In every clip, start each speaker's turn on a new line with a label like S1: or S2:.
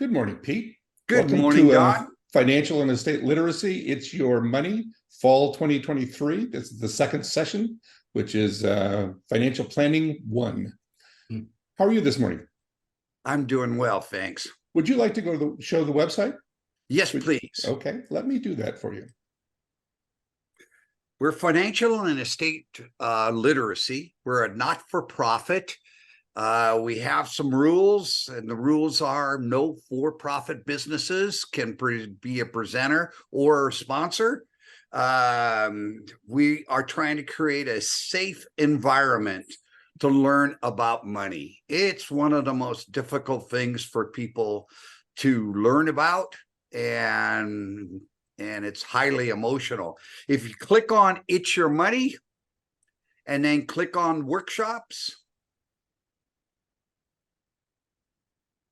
S1: Good morning, Pete.
S2: Good
S1: Welcome
S2: morning,
S1: to
S2: Don.
S1: Financial and Estate Literacy. It's Your Money, Fall 2023. This is the second session, which is Financial Planning 1. How are you this morning?
S2: I'm doing well, thanks.
S1: Would you like to go to show the website?
S2: Yes, please.
S1: Okay, let me do that for you.
S2: We're Financial and Estate Literacy. We're a not-for-profit. We have some rules, and the rules are no for-profit businesses can be a presenter or a sponsor. We are trying to create a safe environment to learn about money. It's one of the most difficult things for people to learn about, and it's highly emotional. If you click on It's Your Money and then click on workshops,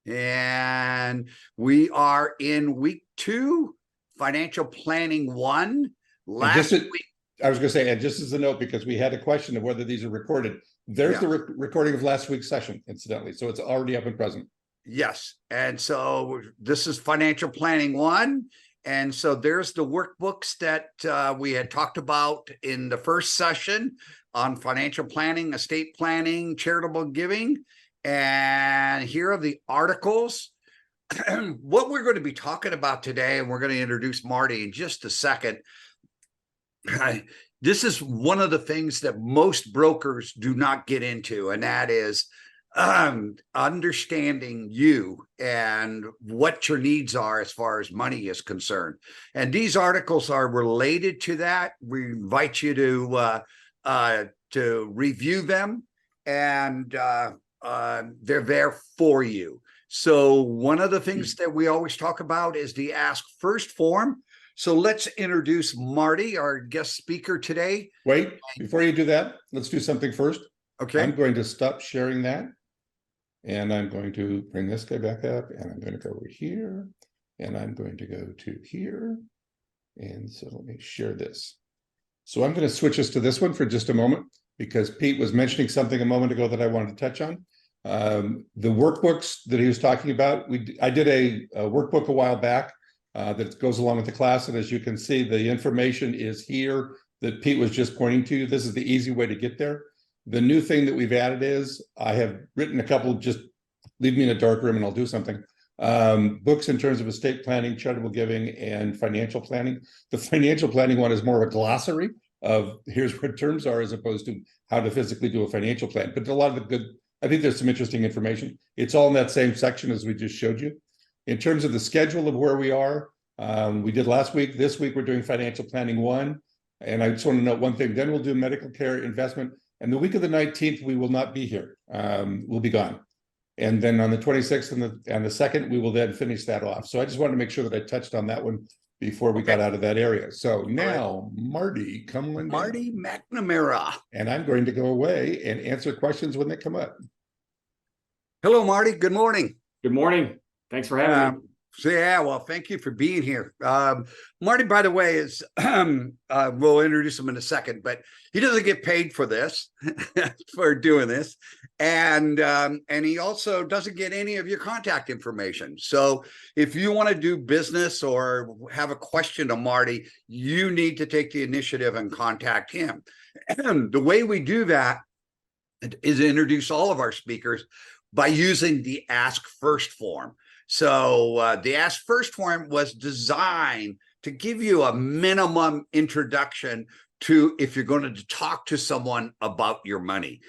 S2: and we are in week 2, Financial Planning 1. Last week,
S1: I was going to say, and just as a note, because we had a question of whether these are recorded, there's the recording of last week's session, incidentally. So it's already up and present.
S2: Yes. And so this is Financial Planning 1. And so there's the workbooks that we had talked about in the first session on financial planning, estate planning, charitable giving. And here are the articles. What we're going to be talking about today, and we're going to introduce Marty in just a second. This is one of the things that most brokers do not get into, and that is understanding you and what your needs are as far as money is concerned. And these articles are related to that. We invite you to review them, and they're there for you. So one of the things that we always talk about is the Ask First form. So let's introduce Marty, our guest speaker today.
S1: Wait, before you do that, let's do something first.
S2: Okay.
S1: I'm going to stop sharing that. And I'm going to bring this guy back up, and I'm going to go over here, and I'm going to go to here. And so let me share this. So I'm going to switch us to this one for just a moment, because Pete was mentioning something a moment ago that I wanted to touch on. The workbooks that he was talking about, I did a workbook a while back that goes along with the class. And as you can see, the information is here that Pete was just pointing to. This is the easy way to get there. The new thing that we've added is I have written a couple, just leave me in a dark room and I'll do something. Books in terms of estate planning, charitable giving, and financial planning. The financial planning one is more of a glossary of here's what terms are as opposed to how to physically do a financial plan. But a lot of the good, I think there's some interesting information. It's all in that same section as we just showed you. In terms of the schedule of where we are, we did last week. This week we're doing Financial Planning 1. And I just want to note one thing. Then we'll do medical care, investment. And the week of the 19th, we will not be here. We'll be gone. And then on the 26th and the 2nd, we will then finish that off. So I just wanted to make sure that I touched on that one before we got out of that area. So now, Marty, come on
S2: Marty
S1: down.
S2: McNamara.
S1: And I'm going to go away and answer questions when they come up.
S2: Hello, Marty. Good morning.
S3: Good morning. Thanks for having me.
S2: So yeah, well, thank you for being here. Marty, by the way, is we'll introduce him in a second, but he doesn't get paid for this, for doing this, and he also doesn't get any of your contact information. So if you want to do business or have a question to Marty, you need to take the initiative and contact him. And the way we do that is introduce all of our speakers by using the Ask First form. So the Ask First form was designed to give you a minimum introduction to if you're going to talk to someone about your money.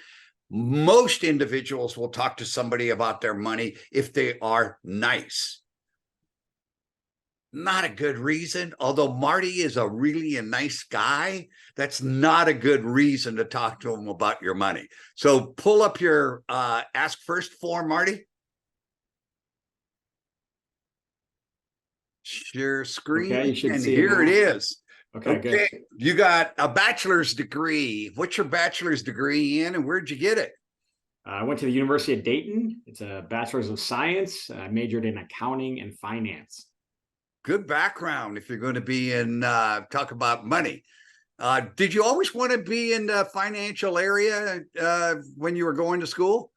S2: Most individuals will talk to somebody about their money if they are nice. Not a good reason, although Marty is really a nice guy. That's not a good reason to talk to him about your money. So pull up your Ask First form, Marty. Share screen,
S3: Okay, you should
S2: and
S3: see
S2: here it is.
S3: Okay, good.
S2: You got a bachelor's degree. What's your bachelor's degree in, and where'd you get it?
S3: I went to the University of Dayton. It's a bachelor's of science. I majored in accounting and finance.
S2: Good background if you're going to be in talk about money. Did you always want to be in the financial area when you were going to school?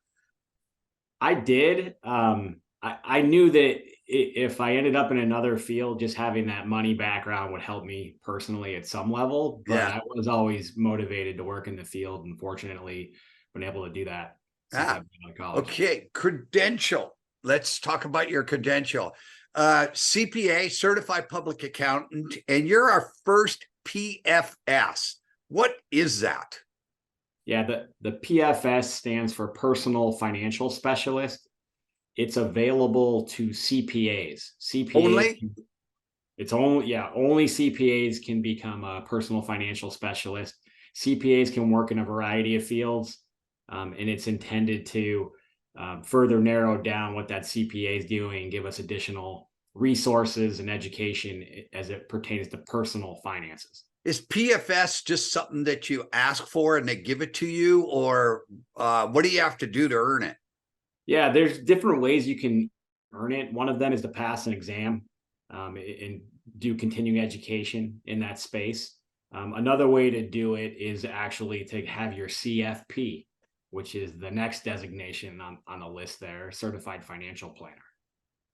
S3: I did. I knew that if I ended up in another field, just having that money background would help me personally at some level. But
S2: Yeah.
S3: I was always motivated to work in the field, and fortunately been able to do that since
S2: Ah,
S3: I've been out of college.
S2: okay. Credential. Let's talk about your credential. CPA, certified public accountant, and you're our first PFS. What is that?
S3: Yeah, the PFS stands for Personal Financial Specialist. It's available to CPAs.
S2: Only?
S3: It's only, yeah, only CPAs can become a personal financial specialist. CPAs can work in a variety of fields, and it's intended to further narrow down what that CPA is doing and give us additional resources and education as it pertains to personal finances.
S2: Is PFS just something that you ask for and they give it to you, or what do you have to do to earn it?
S3: Yeah, there's different ways you can earn it. One of them is to pass an exam and do continuing education in that space. Another way to do it is actually to have your CFP, which is the next designation on the list there, Certified Financial Planner.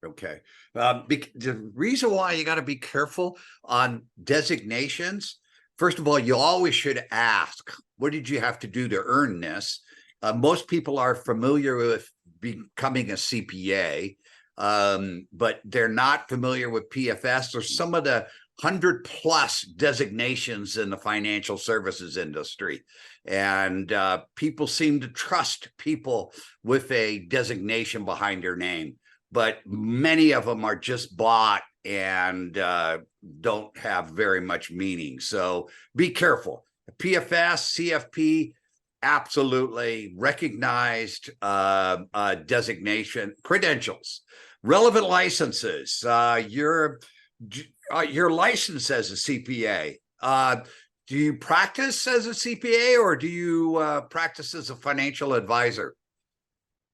S2: Okay. The reason why you got to be careful on designations, first of all, you always should ask, what did you have to do to earn this? Most people are familiar with becoming a CPA, but they're not familiar with PFS or some of the 100+ designations in the financial services industry. And people seem to trust people with a designation behind their name, but many of them are just bought and don't have very much meaning. So be careful. PFS, CFP, absolutely recognized designation, credentials, relevant licenses. Your license as a CPA. Do you practice as a CPA, or do you practice as a financial advisor?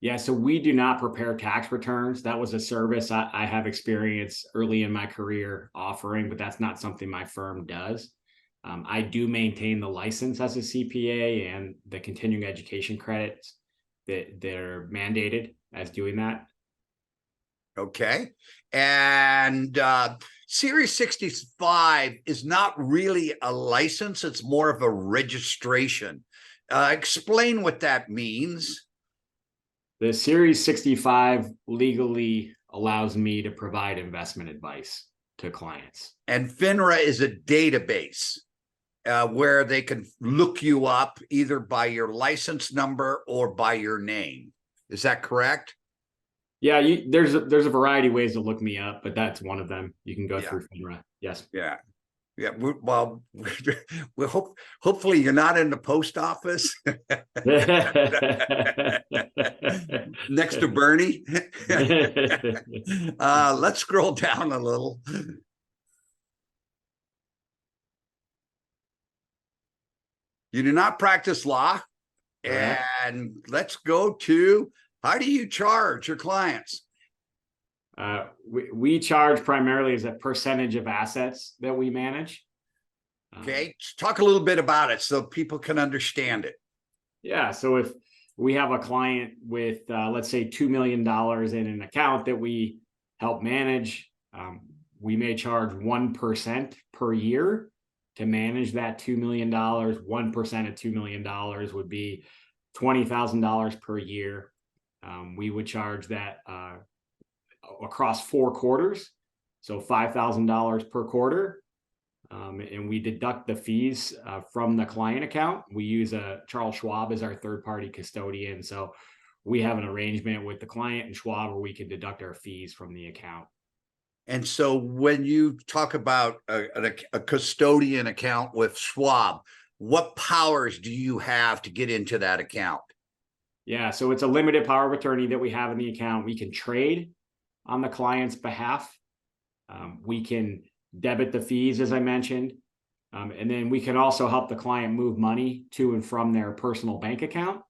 S3: Yeah, so we do not prepare tax returns. That was a service I have experience early in my career offering, but that's not something my firm does. I do maintain the license as a CPA and the continuing education credits that they're mandated as doing that.
S2: Okay. And Series 65 is not really a license. It's more of a registration. Explain what that means.
S3: The Series 65 legally allows me to provide investment advice to clients.
S2: And FINRA is a database where they can look you up either by your license number or by your name. Is that correct?
S3: Yeah, there's a variety of ways to look me up, but that's one of them. You can go through FINRA. Yes.
S2: Yeah. Hopefully you're not in the post office next to Bernie. Let's scroll down a little. You do not practice law.
S3: Correct.
S2: And let's go to, how do you charge your clients?
S3: We charge primarily as a percentage of assets that we manage.
S2: Okay, talk a little bit about it so people can understand it.
S3: Yeah, so if we have a client with, let's say, $2 million in an account that we help manage, we may charge 1% per year to manage that $2 million. 1% of $2 million would be $20,000 per year. We would charge that across 4 quarters, so $5,000 per quarter. And we deduct the fees from the client account. We use Charles Schwab as our third-party custodian. So we have an arrangement with the client and Schwab where we can deduct our fees from the account.
S2: And so when you talk about a custodian account with Schwab, what powers do you have to get into that account?
S3: Yeah, so it's a limited power of attorney that we have in the account. We can trade on the client's behalf. We can debit the fees, as I mentioned. And then we can also help the client move money to and from their personal bank account.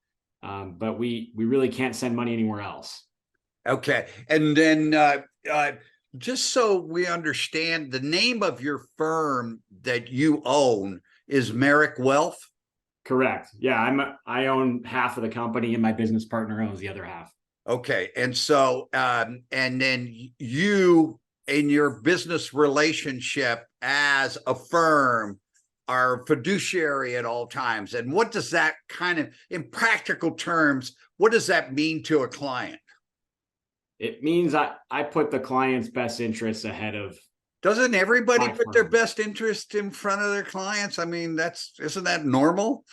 S3: But we really can't send money anywhere else.
S2: Okay. And then just so we understand, the name of your firm that you own is Merrick Wealth?
S3: Correct. Yeah, I own half of the company and my business partner owns the other half.
S2: Okay. And so, and then you in your business relationship as a firm are fiduciary at all times. And what does that kind of, in practical terms, what does that mean to a client?
S3: It means I put the client's best interests ahead of.
S2: Doesn't everybody
S3: My
S2: put their
S3: firm.
S2: best interest in front of their clients? I mean, isn't that normal?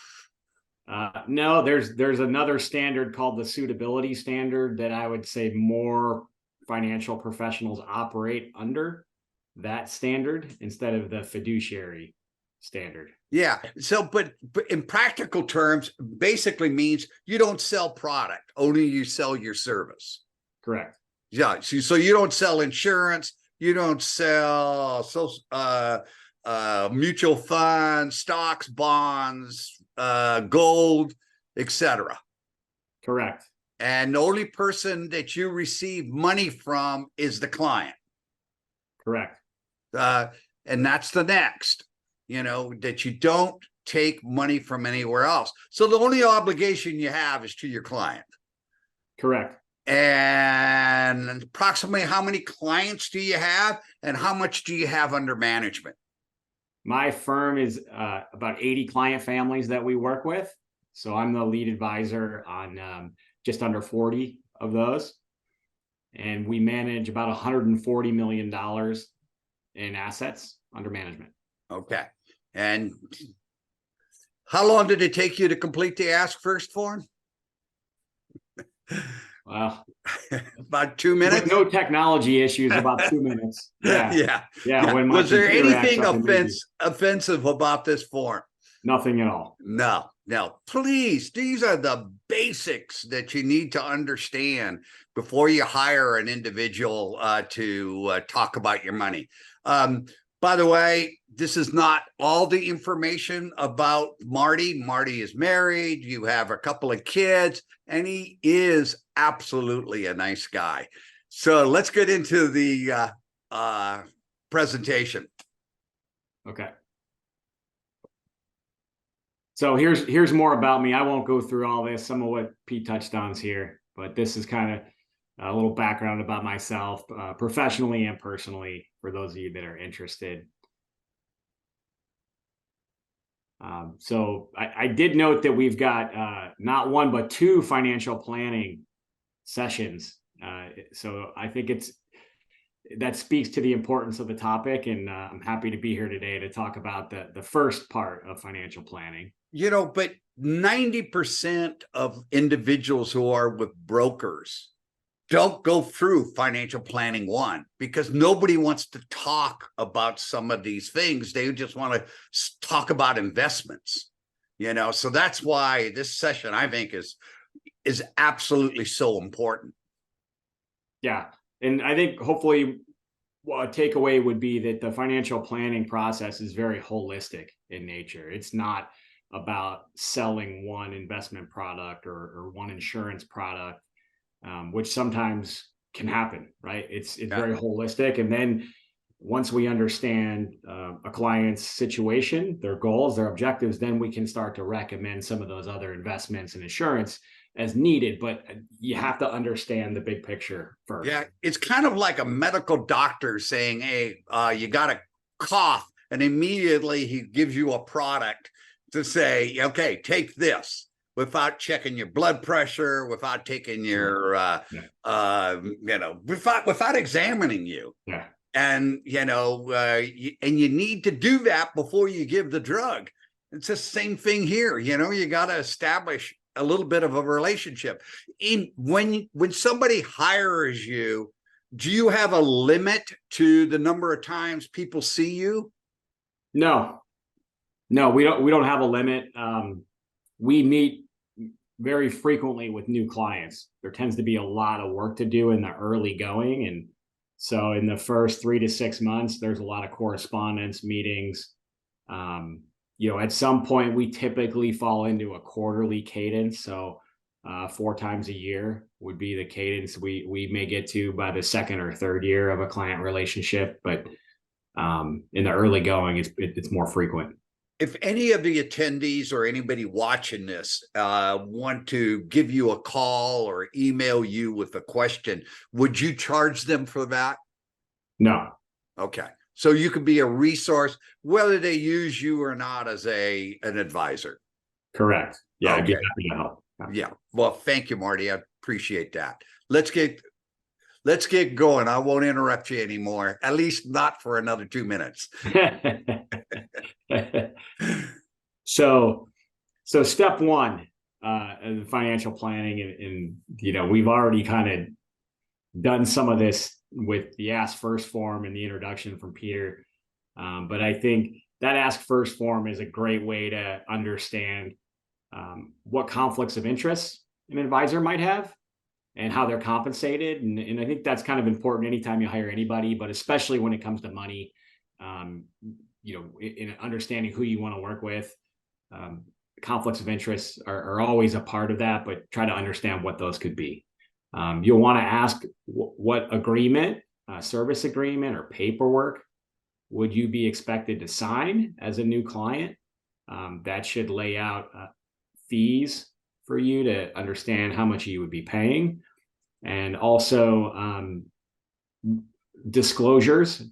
S3: No, there's another standard called the suitability standard that I would say more financial professionals operate under that standard instead of the fiduciary standard.
S2: Yeah. So, but in practical terms, basically means you don't sell product, only you sell your service.
S3: Correct.
S2: Yeah. So you don't sell insurance, you don't sell mutual funds, stocks, bonds, gold, etc.
S3: Correct.
S2: And the only person that you receive money from is the client.
S3: Correct.
S2: And that's the next, that you don't take money from anywhere else. So the only obligation you have is to your client.
S3: Correct.
S2: And approximately how many clients do you have and how much do you have under management?
S3: My firm is about 80 client families that we work with. So I'm the lead advisor on just under 40 of those. And we manage about $140 million in assets under management.
S2: Okay. And how long did it take you to complete the ask first form?
S3: Well,
S2: about 2 minutes.
S3: with no technology issues, about 2 minutes. Yeah.
S2: Yeah.
S3: When
S2: was there anything
S3: offensive
S2: about this form?
S3: Nothing at all.
S2: No. Please, these are the basics that you need to understand before you hire an individual to talk about your money. By the way, this is not all the information about Marty. Marty is married. You have a couple of kids, and he is absolutely a nice guy. So let's get into the presentation.
S3: Okay. So here's more about me. I won't go through all this. Some of what Pete touched on is here, but this is kind of a little background about myself, professionally and personally, for those of you that are interested. So I did note that we've got not one, but 2 financial planning sessions. So I think that speaks to the importance of the topic. And I'm happy to be here today to talk about the first part of financial planning.
S2: But 90% of individuals who are with brokers don't go through financial planning 1 because nobody wants to talk about some of these things. They just want to talk about investments, so that's why this session, I think, is absolutely so important.
S3: Yeah. And I think hopefully a takeaway would be that the financial planning process is very holistic in nature. It's not about selling one investment product or one insurance product. Which sometimes can happen, right? It's very holistic. And then once we understand a client's situation, their goals, their objectives, then we can start to recommend some of those other investments and insurance as needed. But you have to understand the big picture first.
S2: Yeah, it's kind of like a medical doctor saying, hey, you got a cough, and immediately he gives you a product to say, okay, take this, without checking your blood pressure, without taking your, without examining you.
S3: Yeah.
S2: And, and you need to do that before you give the drug. It's the same thing here. You got to establish a little bit of a relationship. When somebody hires you, do you have a limit to the number of times people see you?
S3: No, we don't have a limit. We meet very frequently with new clients. There tends to be a lot of work to do in the early going. And so in the first 3 to 6 months, there's a lot of correspondence, meetings. At some point we typically fall into a quarterly cadence. So 4 times a year would be the cadence we may get to by the 2nd or 3rd year of a client relationship. But in the early going, it's more frequent.
S2: If any of the attendees or anybody watching this want to give you a call or email you with a question, would you charge them for that?
S3: No.
S2: Okay. So you could be a resource, whether they use you or not as an advisor.
S3: Correct. Yeah, I'd be
S2: Okay.
S3: happy to help.
S2: Yeah. Well, thank you, Marty. I appreciate that. Let's get going. I won't interrupt you anymore, at least not for another 2 minutes.
S3: So step one, financial planning, and we've already kind of done some of this with the Ask First form and the introduction from Peter. But I think that Ask First form is a great way to understand what conflicts of interest an advisor might have and how they're compensated. And I think that's kind of important anytime you hire anybody, but especially when it comes to money, in understanding who you want to work with. Conflicts of interest are always a part of that, but try to understand what those could be. You'll want to ask what agreement, service agreement or paperwork would you be expected to sign as a new client? That should lay out fees for you to understand how much you would be paying. And also disclosures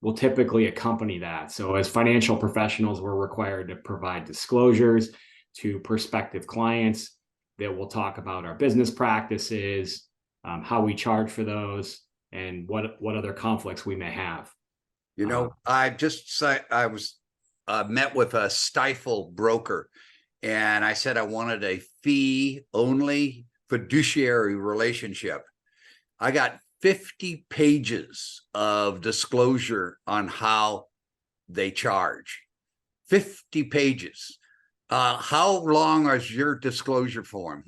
S3: will typically accompany that. So as financial professionals, we're required to provide disclosures to prospective clients that will talk about our business practices, how we charge for those, and what other conflicts we may have.
S2: I was met with a stifle broker, and I said I wanted a fee-only fiduciary relationship. I got 50 pages of disclosure on how they charge. 50 pages. How long is your disclosure form?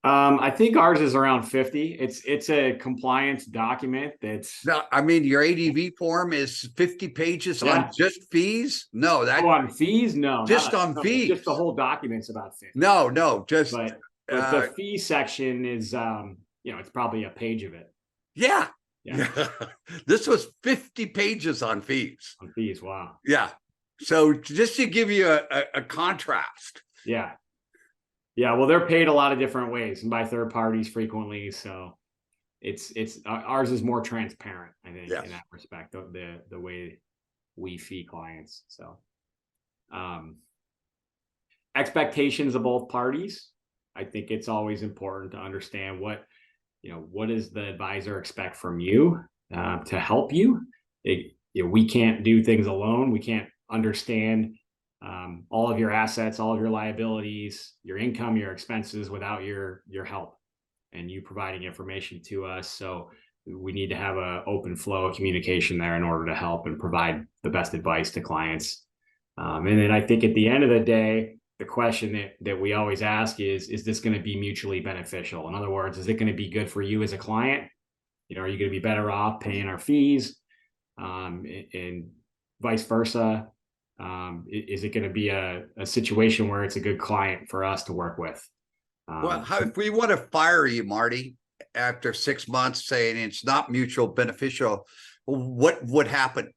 S3: I think ours is around 50. It's a compliance document that's.
S2: No, I mean, your ADV form is 50 pages on just fees? No,
S3: on fees? No,
S2: just on fees.
S3: Just the whole document's about 50.
S2: No, just.
S3: But the fee section is, it's probably a page of it.
S2: Yeah. This was 50 pages on fees.
S3: On fees, wow.
S2: Yeah. So just to give you a contrast.
S3: Yeah. Yeah, well, they're paid a lot of different ways and by third parties frequently. So it's ours is more transparent, I think, in that respect, the way we fee clients. So expectations of both parties. I think it's always important to understand what does the advisor expect from you to help you. We can't do things alone. We can't understand all of your assets, all of your liabilities, your income, your expenses without your help and you providing information to us. So we need to have an open flow of communication there in order to help and provide the best advice to clients. And then I think at the end of the day, the question that we always ask is this going to be mutually beneficial? In other words, is it going to be good for you as a client? Are you going to be better off paying our fees? And vice versa. Is it going to be a situation where it's a good client for us to work with?
S2: Well, if we want to fire you, Marty, after 6 months saying it's not mutual beneficial, what would happen?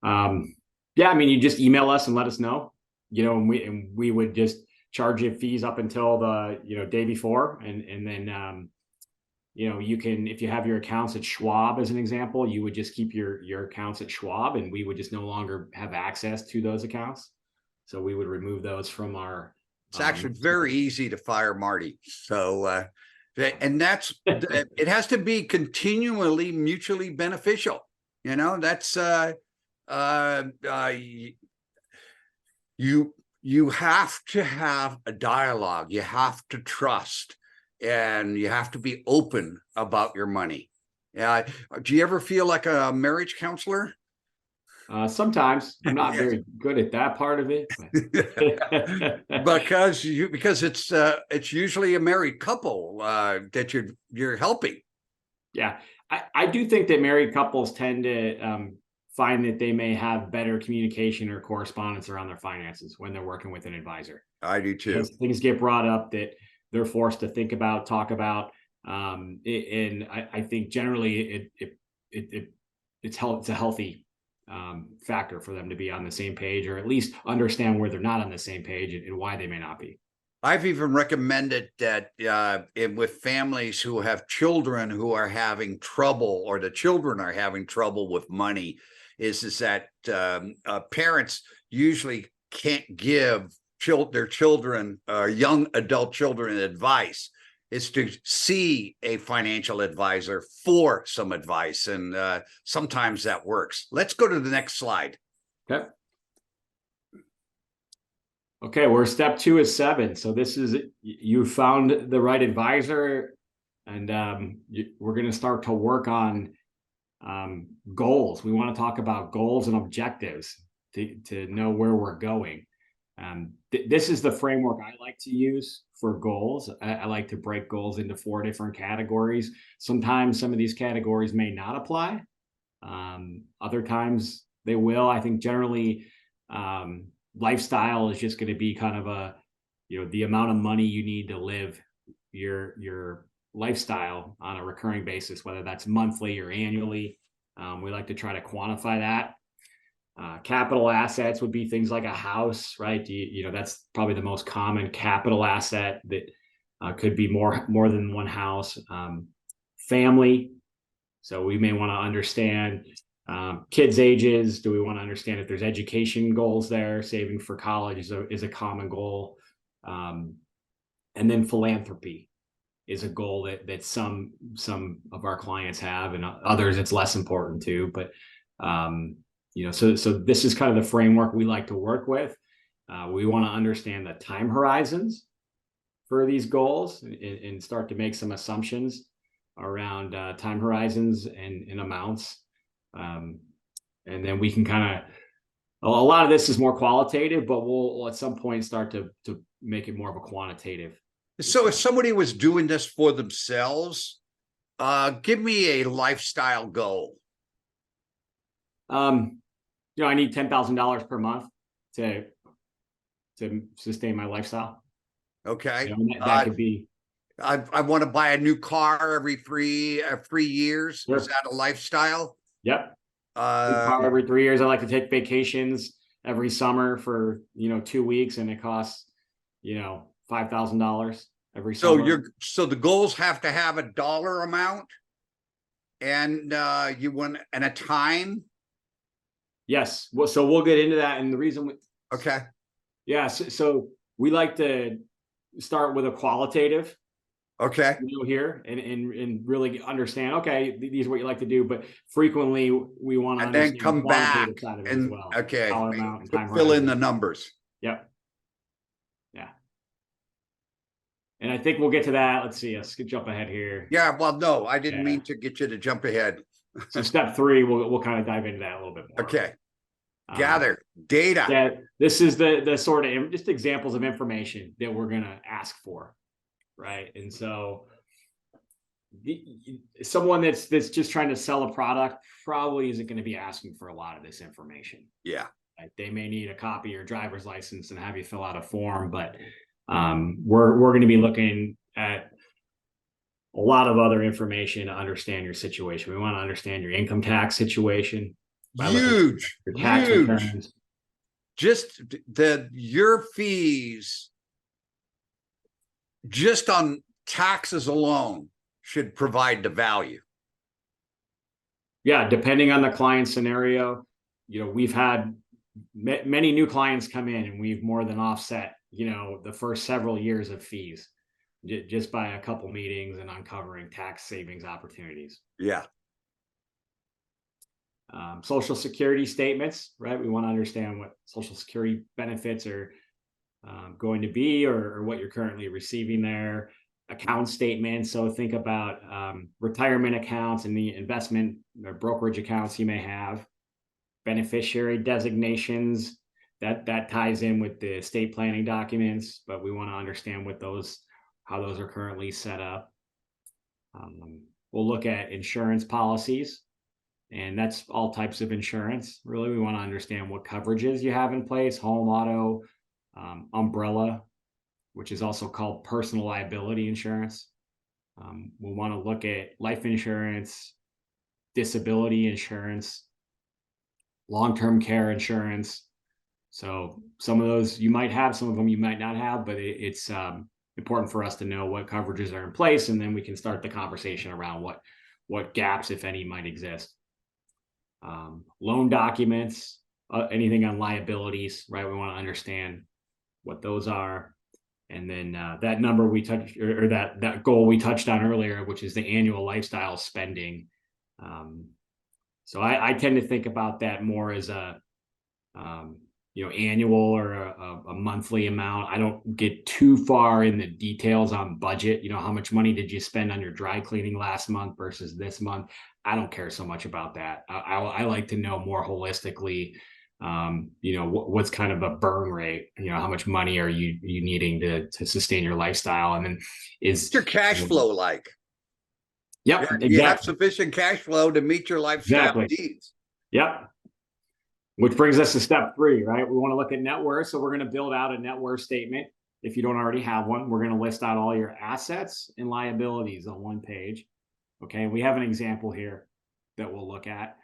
S3: You just email us and let us know, and we would just charge you fees up until the, day before. And then, you can, if you have your accounts at Schwab, as an example, you would just keep your accounts at Schwab and we would just no longer have access to those accounts. So we would remove those from our.
S2: It's actually very easy to fire Marty. So, and that's, it has to be continually mutually beneficial. That's, you have to have a dialogue. You have to trust. And you have to be open about your money. Do you ever feel like a marriage counselor?
S3: Sometimes. I'm not very good at that part of it.
S2: because it's usually a married couple that you're helping.
S3: Yeah, I do think that married couples tend to find that they may have better communication or correspondence around their finances when they're working with an advisor.
S2: I do too.
S3: Because things get brought up that they're forced to think about, talk about, and I think generally it's a healthy factor for them to be on the same page, or at least understand where they're not on the same page and why they may not be.
S2: I've even recommended that with families who have children who are having trouble, or the children are having trouble with money, is that parents usually can't give their children, young adult children, advice. Is to see a financial advisor for some advice, and sometimes that works. Let's go to the next slide.
S3: Okay. Okay, where step 2 is 7. So this is, you found the right advisor, and we're going to start to work on goals. We want to talk about goals and objectives to know where we're going. This is the framework I like to use for goals. I like to break goals into 4 different categories. Sometimes some of these categories may not apply. Other times they will. I think generally lifestyle is just going to be kind of the amount of money you need to live your lifestyle on a recurring basis, whether that's monthly or annually. We like to try to quantify that. Capital assets would be things like a house, right? That's probably the most common capital asset that could be more than one house. Family. So we may want to understand kids' ages. Do we want to understand if there's education goals there? Saving for college is a common goal. And then philanthropy is a goal that some of our clients have, and others it's less important to. But so this is kind of the framework we like to work with. We want to understand the time horizons for these goals and start to make some assumptions around time horizons and amounts. And then we can kind of, a lot of this is more qualitative, but we'll at some point start to make it more of a quantitative.
S2: So if somebody was doing this for themselves, give me a lifestyle goal.
S3: I need $10,000 per month to sustain my lifestyle.
S2: Okay.
S3: That could be.
S2: I want to buy a new car every 3 years.
S3: Sure.
S2: Is that a lifestyle?
S3: Yep. Car every 3 years. I like to take vacations every summer for 2 weeks, and it costs $5,000 every summer.
S2: So the goals have to have a dollar amount, and you want and a time.
S3: Yes. Well, so we'll get into that, and the reason.
S2: Okay.
S3: Yeah. So we like to start with a qualitative.
S2: Okay.
S3: Here and really understand. Okay, these are what you like to do, but frequently we want to
S2: then come back
S3: side of it
S2: and
S3: as well.
S2: okay,
S3: Dollar amount and time
S2: fill in
S3: horizon.
S2: the numbers.
S3: Yep. Yeah. And I think we'll get to that. Let's see. Let's jump ahead here.
S2: Yeah. Well, no, I didn't mean to get you to jump ahead.
S3: So step 3, we'll kind of dive into that a little bit more.
S2: Okay. Gather data.
S3: Yeah, this is the sort of just examples of information that we're going to ask for, right? And so someone that's just trying to sell a product probably isn't going to be asking for a lot of this information.
S2: Yeah.
S3: Right? They may need a copy of your driver's license and have you fill out a form, but we're going to be looking at a lot of other information to understand your situation. We want to understand your income tax situation.
S2: Huge.
S3: Your tax returns.
S2: Just your fees just on taxes alone should provide the value.
S3: Yeah, depending on the client scenario, we've had many new clients come in, and we've more than offset, the first several years of fees just by a couple meetings and uncovering tax savings opportunities.
S2: Yeah.
S3: Social Security statements, right? We want to understand what Social Security benefits are going to be, or what you're currently receiving there. Account statements. So think about retirement accounts and the investment or brokerage accounts you may have. Beneficiary designations, that ties in with the estate planning documents, but we want to understand how those are currently set up. We'll look at insurance policies, and that's all types of insurance. Really, we want to understand what coverages you have in place: home, auto, umbrella, which is also called personal liability insurance. We'll want to look at life insurance, disability insurance, long-term care insurance. So some of those you might have, some of them you might not have, but it's important for us to know what coverages are in place, and then we can start the conversation around what gaps, if any, might exist. Loan documents, anything on liabilities, right? We want to understand what those are. And then that number we touched, or that goal we touched on earlier, which is the annual lifestyle spending. So I tend to think about that more as a annual or a monthly amount. I don't get too far in the details on budget. How much money did you spend on your dry cleaning last month versus this month? I don't care so much about that. I like to know more holistically. What's kind of a burn rate? How much money are you needing to sustain your lifestyle? And then
S2: what's your cash flow like?
S3: Yep, exactly.
S2: You have sufficient cash flow to meet your lifestyle needs.
S3: Yep. Which brings us to step 3, right? We want to look at net worth. So we're going to build out a net worth statement. If you don't already have one, we're going to list out all your assets and liabilities on one page. Okay. We have an example here that we'll look at.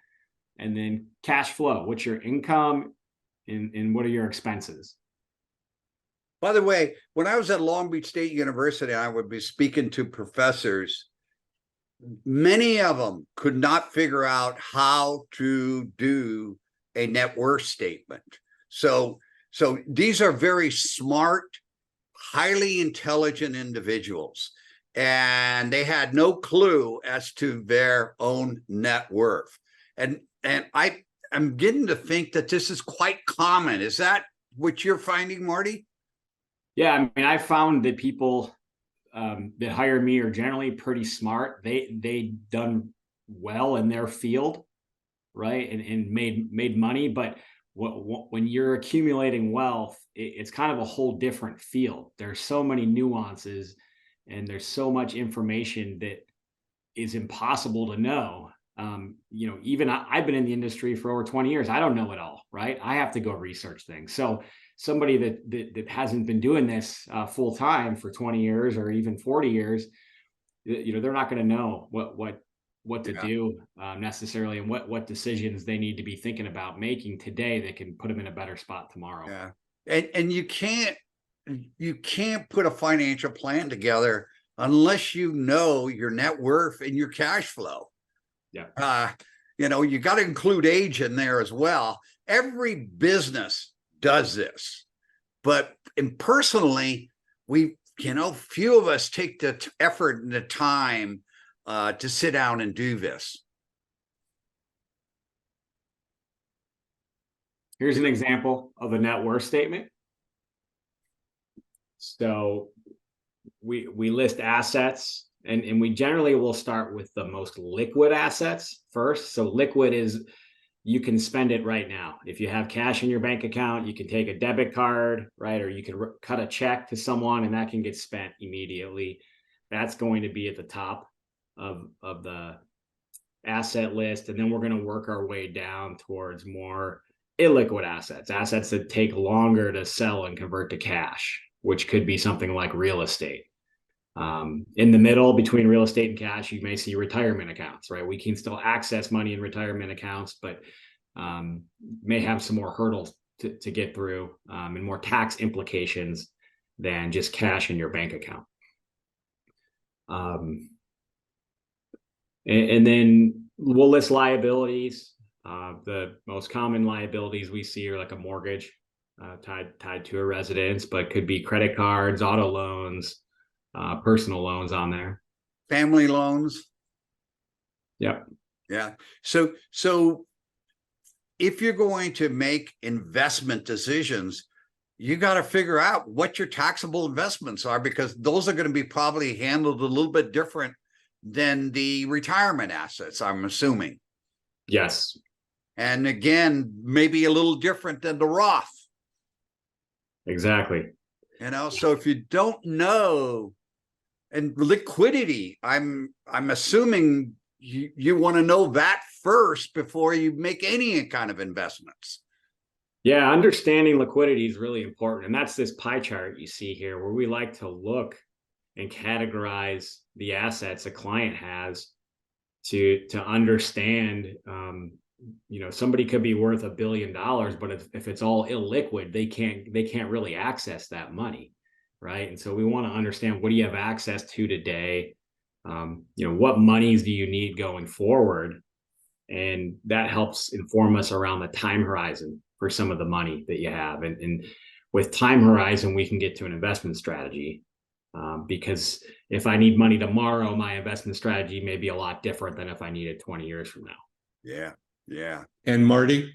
S3: And then cash flow, what's your income and what are your expenses?
S2: By the way, when I was at Long Beach State University, I would be speaking to professors. Many of them could not figure out how to do a net worth statement. So these are very smart, highly intelligent individuals, and they had no clue as to their own net worth. And I'm getting to think that this is quite common. Is that what you're finding, Marty?
S3: Yeah, I found that people that hire me are generally pretty smart. They done well in their field, right, and made money. But when you're accumulating wealth, it's kind of a whole different field. There's so many nuances, and there's so much information that is impossible to know. Even I've been in the industry for over 20 years. I don't know it all, right? I have to go research things. So somebody that hasn't been doing this full time for 20 years or even 40 years, they're not going to know what to do necessarily, and what decisions they need to be thinking about making today that can put them in a better spot tomorrow.
S2: Yeah. And you can't put a financial plan together unless you know your net worth and your cash flow.
S3: Yeah.
S2: You got to include age in there as well. Every business does this, but personally, few of us take the effort and the time to sit down and do this.
S3: Here's an example of a net worth statement. So we list assets, and we generally will start with the most liquid assets first. So liquid is, you can spend it right now. If you have cash in your bank account, you can take a debit card, right? Or you can cut a check to someone and that can get spent immediately. That's going to be at the top of the asset list. And then we're going to work our way down towards more illiquid assets that take longer to sell and convert to cash, which could be something like real estate. In the middle between real estate and cash, you may see retirement accounts, right? We can still access money in retirement accounts, but may have some more hurdles to get through, and more tax implications than just cash in your bank account. And then we'll list liabilities. The most common liabilities we see are like a mortgage tied to a residence, but could be credit cards, auto loans, personal loans on there.
S2: Family loans.
S3: Yep.
S2: Yeah. So if you're going to make investment decisions, you got to figure out what your taxable investments are, because those are going to be probably handled a little bit different than the retirement assets, I'm assuming.
S3: Yes.
S2: And again, maybe a little different than the Roth.
S3: Exactly.
S2: So if you don't know, and liquidity, I'm assuming you want to know that first before you make any kind of investments.
S3: Yeah, understanding liquidity is really important. And that's this pie chart you see here, where we like to look and categorize the assets a client has to understand somebody could be worth $1 billion, but if it's all illiquid, they can't really access that money, right? And so we want to understand, what do you have access to today? What monies do you need going forward? And that helps inform us around the time horizon for some of the money that you have. And with time horizon, we can get to an investment strategy. Because if I need money tomorrow, my investment strategy may be a lot different than if I need it 20 years from now.
S2: Yeah. Yeah.
S1: And Marty,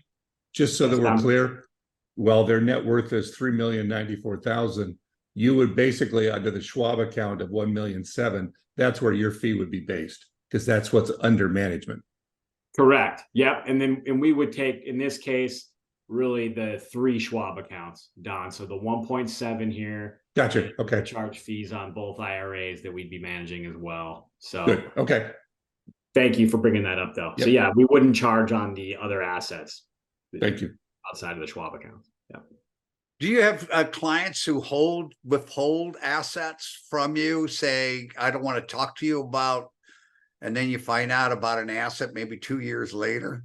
S1: just so that
S3: Yes,
S1: we're
S3: Tom.
S1: clear, while their net worth is 3,094,000, you would basically, under the Schwab account of 1,000,007, that's where your fee would be based, because that's what's under management.
S3: Correct. Yep. And we would take, in this case, really the 3 Schwab accounts, Don. So the 1.7 here.
S1: Gotcha. Okay.
S3: Charge fees on both IRAs that we'd be managing as well. So
S1: Good. Okay.
S3: thank you for bringing that up, though.
S1: Yep.
S3: So yeah, we wouldn't charge on the other assets.
S1: Thank you.
S3: Outside of the Schwab account. Yeah.
S2: Do you have clients who withhold assets from you, say, I don't want to talk to you about, and then you find out about an asset maybe 2 years later?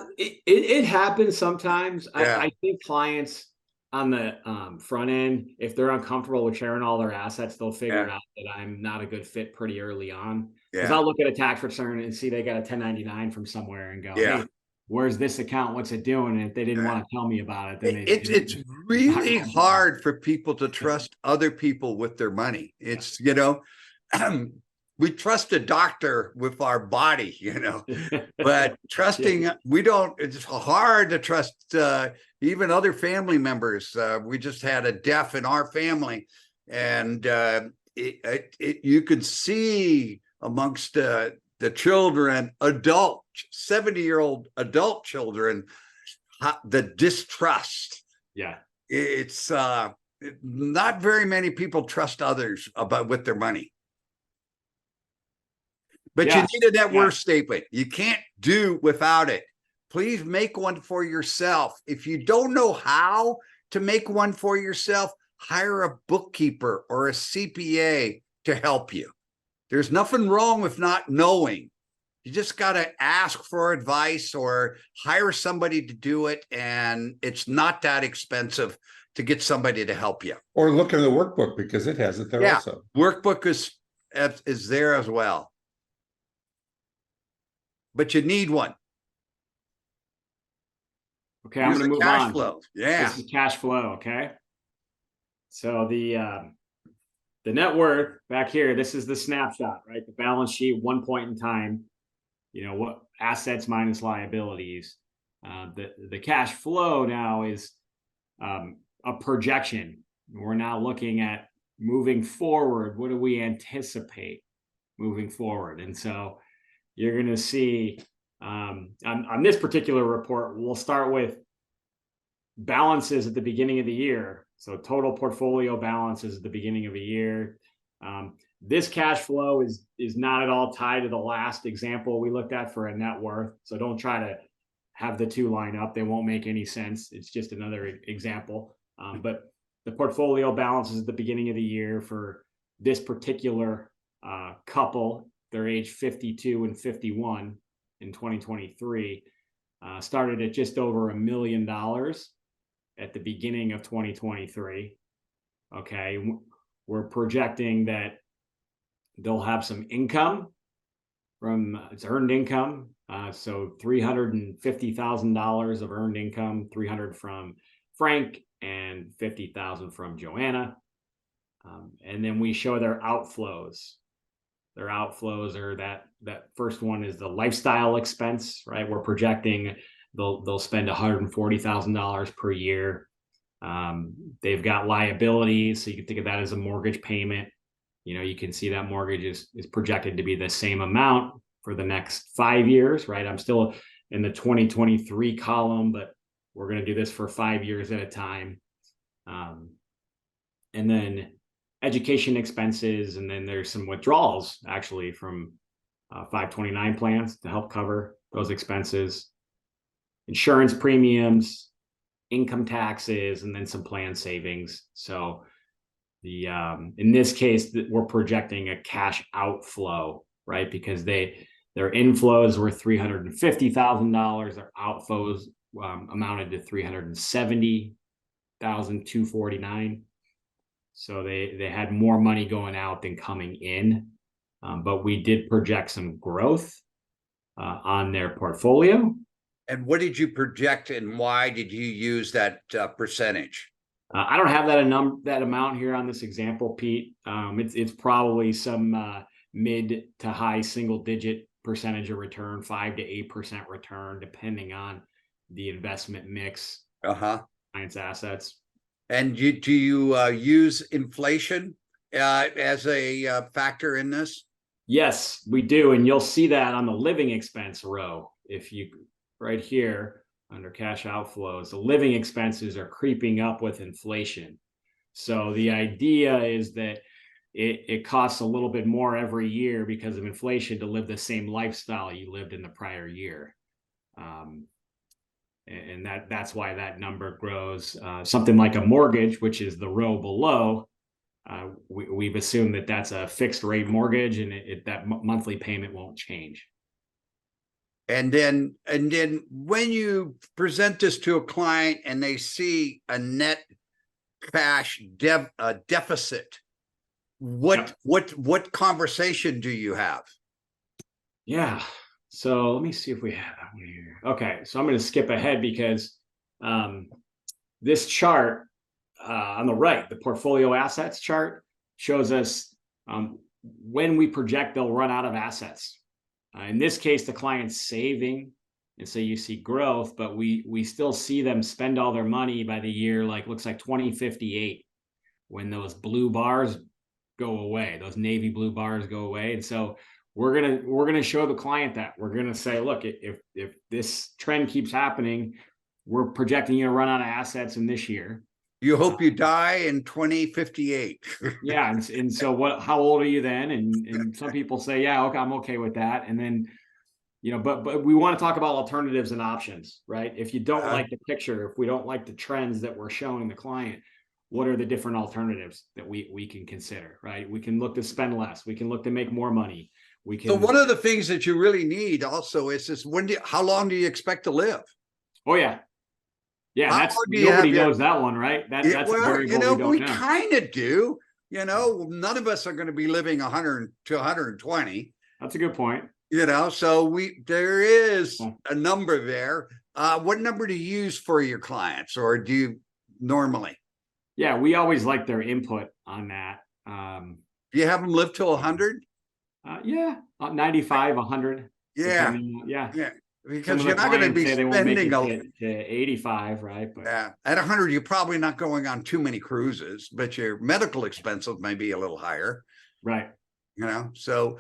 S3: It happens sometimes.
S2: Yeah.
S3: I think clients on the front end, if they're uncomfortable with sharing all their assets, they'll figure out that I'm not a good fit pretty early on. Because I'll look at a tax return and see they got a 1099 from somewhere and go, hey, where's this account? What's it doing? And if they didn't want to tell me about it, then
S2: it's really hard for people to trust other people with their money. It's, we trust a doctor with our body, but trusting, it's hard to trust even other family members. We just had a death in our family, and you could see amongst the children, 70-year-old adult children, the distrust.
S3: Yeah.
S2: It's not very many people trust others with their money. But you need a net worth statement. You can't do without it. Please make one for yourself. If you don't know how to make one for yourself, hire a bookkeeper or a CPA to help you. There's nothing wrong with not knowing. You just got to ask for advice or hire somebody to do it. And it's not that expensive to get somebody to help you.
S1: Or look in the workbook, because it has it there also.
S2: Workbook is there as well. But you need one.
S3: Okay, I'm going to move
S2: cash
S3: on.
S2: Flow. Yeah.
S3: This is cash flow, okay? So the net worth back here, this is the snapshot, right? The balance sheet, one point in time, what assets minus liabilities. The cash flow now is a projection. We're now looking at moving forward. What do we anticipate moving forward? And so you're going to see on this particular report, we'll start with balances at the beginning of the year. So total portfolio balances at the beginning of a year. This cash flow is not at all tied to the last example we looked at for a net worth. So don't try to have the two line up. They won't make any sense. It's just another example. But the portfolio balances at the beginning of the year for this particular couple, they're age 52 and 51 in 2023, started at just over $1 million at the beginning of 2023. Okay, we're projecting that they'll have some income from it's earned income. So $350,000 of earned income, 300 from Frank and 50,000 from Joanna. And then we show their outflows. Their outflows are that first one is the lifestyle expense, right? We're projecting they'll spend $140,000 per year. They've got liabilities, so you can think of that as a mortgage payment. You can see that mortgage is projected to be the same amount for the next 5 years, right? I'm still in the 2023 column, but we're going to do this for 5 years at a time. And then education expenses, and then there's some withdrawals actually from 529 plans to help cover those expenses, insurance premiums, income taxes, and then some plan savings. So in this case, we're projecting a cash outflow, right? Because they Their inflows were $350,000. Their outflows amounted to $370,249. So they had more money going out than coming in. But we did project some growth on their portfolio.
S2: And what did you project, and why did you use that percentage?
S3: I don't have that amount here on this example, Pete. It's probably some mid to high single digit percentage of return, 5 to 8% return, depending on the investment mix. Clients' assets.
S2: And do you use inflation as a factor in this?
S3: Yes, we do. And you'll see that on the living expense row. If you right here under cash outflows, the living expenses are creeping up with inflation. So the idea is that it costs a little bit more every year because of inflation to live the same lifestyle you lived in the prior year. And that's why that number grows. Something like a mortgage, which is the row below, we've assumed that that's a fixed rate mortgage, and that monthly payment won't change.
S2: And then when you present this to a client and they see a net cash deficit, what conversation do you have?
S3: Yeah. So let me see if we have that one here. Okay. So I'm going to skip ahead because this chart on the right, the portfolio assets chart, shows us when we project they'll run out of assets. In this case, the client's saving, and so you see growth, but we still see them spend all their money by the year, looks like 2058, when those blue bars go away, those navy blue bars go away. And so we're gonna show the client that we're gonna say, look, if this trend keeps happening, we're projecting you to run out of assets in this year.
S2: You hope you die in 2058.
S3: Yeah, and so how old are you then? And some people say, yeah, okay, I'm okay with that. And then, but we want to talk about alternatives and options, right? If you don't like the picture, if we don't like the trends that we're showing the client, what are the different alternatives that we can consider, right? We can look to spend less. We can look to make more money.
S2: So one of the things that you really need also is this: how long do you expect to live?
S3: Oh yeah. Yeah, nobody knows that one, right? That's a variable we
S2: kind of do. None of us are going to be living 100 to 120.
S3: That's a good point.
S2: So there is a number there. What number do you use for your clients, or do you normally?
S3: Yeah, we always like their input on that.
S2: Do you have them live till 100?
S3: Yeah, 95, 100.
S2: Yeah.
S3: Yeah.
S2: Because you're not going to be spending
S3: to 85, right? But
S2: yeah, at 100, you're probably not going on too many cruises, but your medical expenses may be a little higher,
S3: right?
S2: So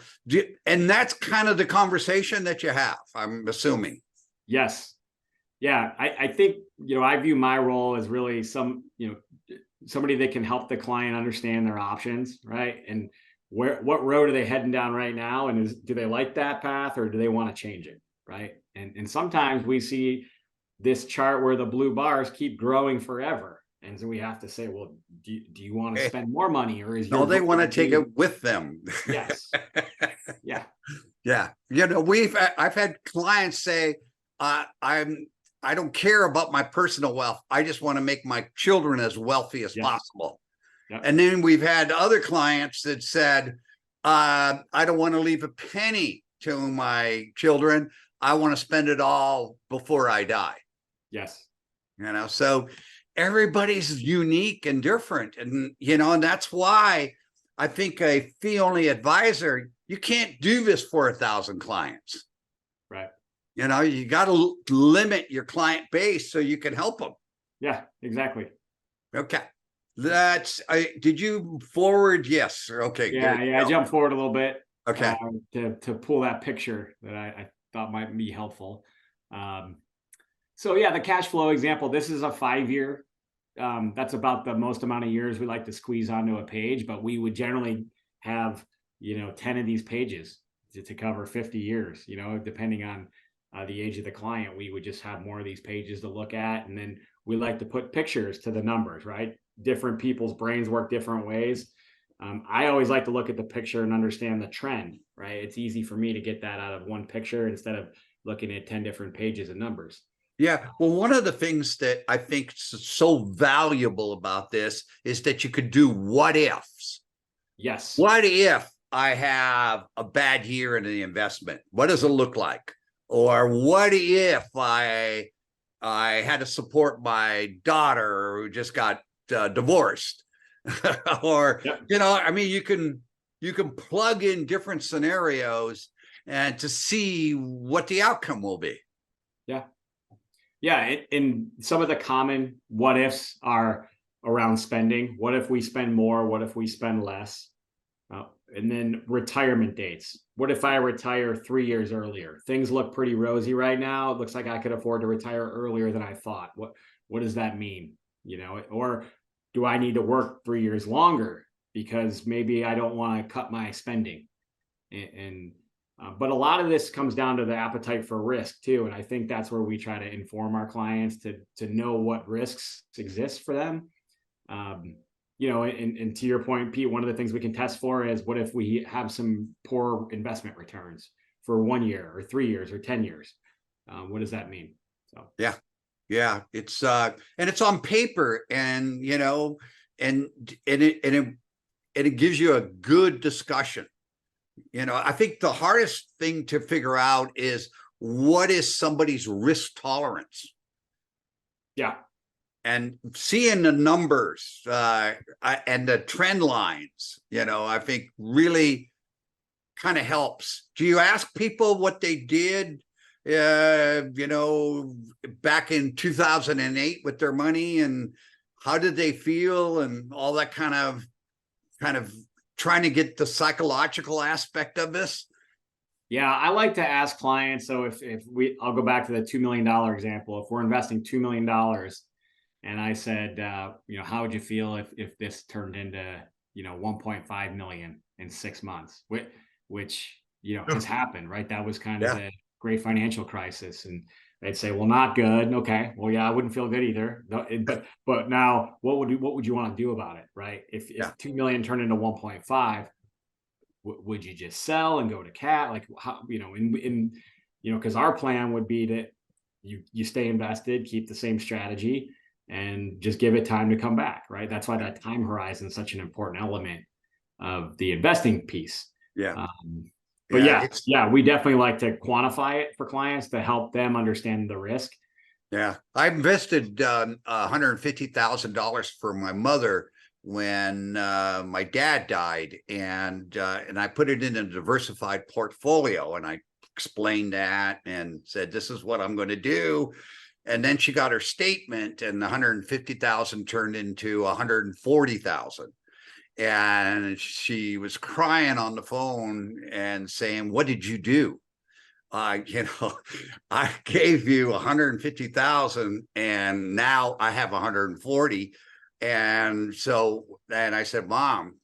S2: and that's kind of the conversation that you have, I'm assuming.
S3: Yes, yeah. I think I view my role as really somebody that can help the client understand their options, right? And what road are they heading down right now, and do they like that path, or do they want to change it? Right. And sometimes we see this chart where the blue bars keep growing forever. And so we have to say, well, do you want to spend more money, or is
S2: they want to take it with them?
S3: Yes. Yeah.
S2: Yeah. I've had clients say, I don't care about my personal wealth. I just want to make my children as wealthy as possible. Yep. And then we've had other clients that said, I don't want to leave a penny to my children. I want to spend it all before I die.
S3: Yes.
S2: So everybody's unique and different. And, and that's why I think a fee-only advisor, you can't do this for 1,000 clients.
S3: Right.
S2: You got to limit your client base so you can help them.
S3: Yeah, exactly.
S2: Okay. Did you forward? Yes. Okay.
S3: Yeah. I jumped forward a little bit.
S2: Okay.
S3: To pull that picture that I thought might be helpful. So yeah, the cash flow example, this is a 5-year. That's about the most amount of years we like to squeeze onto a page, but we would generally have, 10 of these pages to cover 50 years, depending on the age of the client. We would just have more of these pages to look at. And then we like to put pictures to the numbers, right? Different people's brains work different ways. I always like to look at the picture and understand the trend, right? It's easy for me to get that out of one picture instead of looking at 10 different pages of numbers.
S2: Yeah. Well, one of the things that I think is so valuable about this is that you could do what ifs.
S3: Yes.
S2: What if I have a bad year in the investment? What does it look like? Or what if I had to support my daughter who just got divorced? Or,
S3: Yep.
S2: I mean, you can plug in different scenarios and to see what the outcome will be.
S3: Yeah. Yeah. And some of the common what ifs are around spending. What if we spend more? What if we spend less? And then retirement dates. What if I retire 3 years earlier? Things look pretty rosy right now. It looks like I could afford to retire earlier than I thought. What does that mean? Or do I need to work 3 years longer because maybe I don't want to cut my spending? But a lot of this comes down to the appetite for risk too, and I think that's where we try to inform our clients to know what risks exist for them. And to your point, Pete, one of the things we can test for is what if we have some poor investment returns for 1 year or 3 years or 10 years? What does that mean? So
S2: yeah, it's and it's on paper, and it gives you a good discussion. I think the hardest thing to figure out is what is somebody's risk tolerance.
S3: Yeah.
S2: And seeing the numbers and the trend lines, I think really kind of helps. Do you ask people what they did, back in 2008 with their money, and how did they feel, and all that kind of trying to get the psychological aspect of this?
S3: Yeah, I like to ask clients. So I'll go back to the $2 million example. If we're investing $2 million, and I said, how would you feel if this turned into, 1.5 million in 6 months, which has happened, right? That was kind of the great financial crisis, and they'd say, well, not good. Okay, well, yeah, I wouldn't feel good either. But now, what would you want to do about it, right? If 2 million turned into 1.5, would you just sell and go to cat? Like how, because our plan would be that you stay invested, keep the same strategy, and just give it time to come back, right? That's why that time horizon is such an important element of the investing piece.
S2: Yeah.
S3: But we definitely like to quantify it for clients to help them understand the risk.
S2: Yeah, I invested $150,000 for my mother when my dad died, and I put it in a diversified portfolio, and I explained that and said, this is what I'm going to do. And then she got her statement, and the 150,000 turned into 140,000. And she was crying on the phone and saying, what did you do? I gave you 150,000 and now I have 140. And I said, Mom,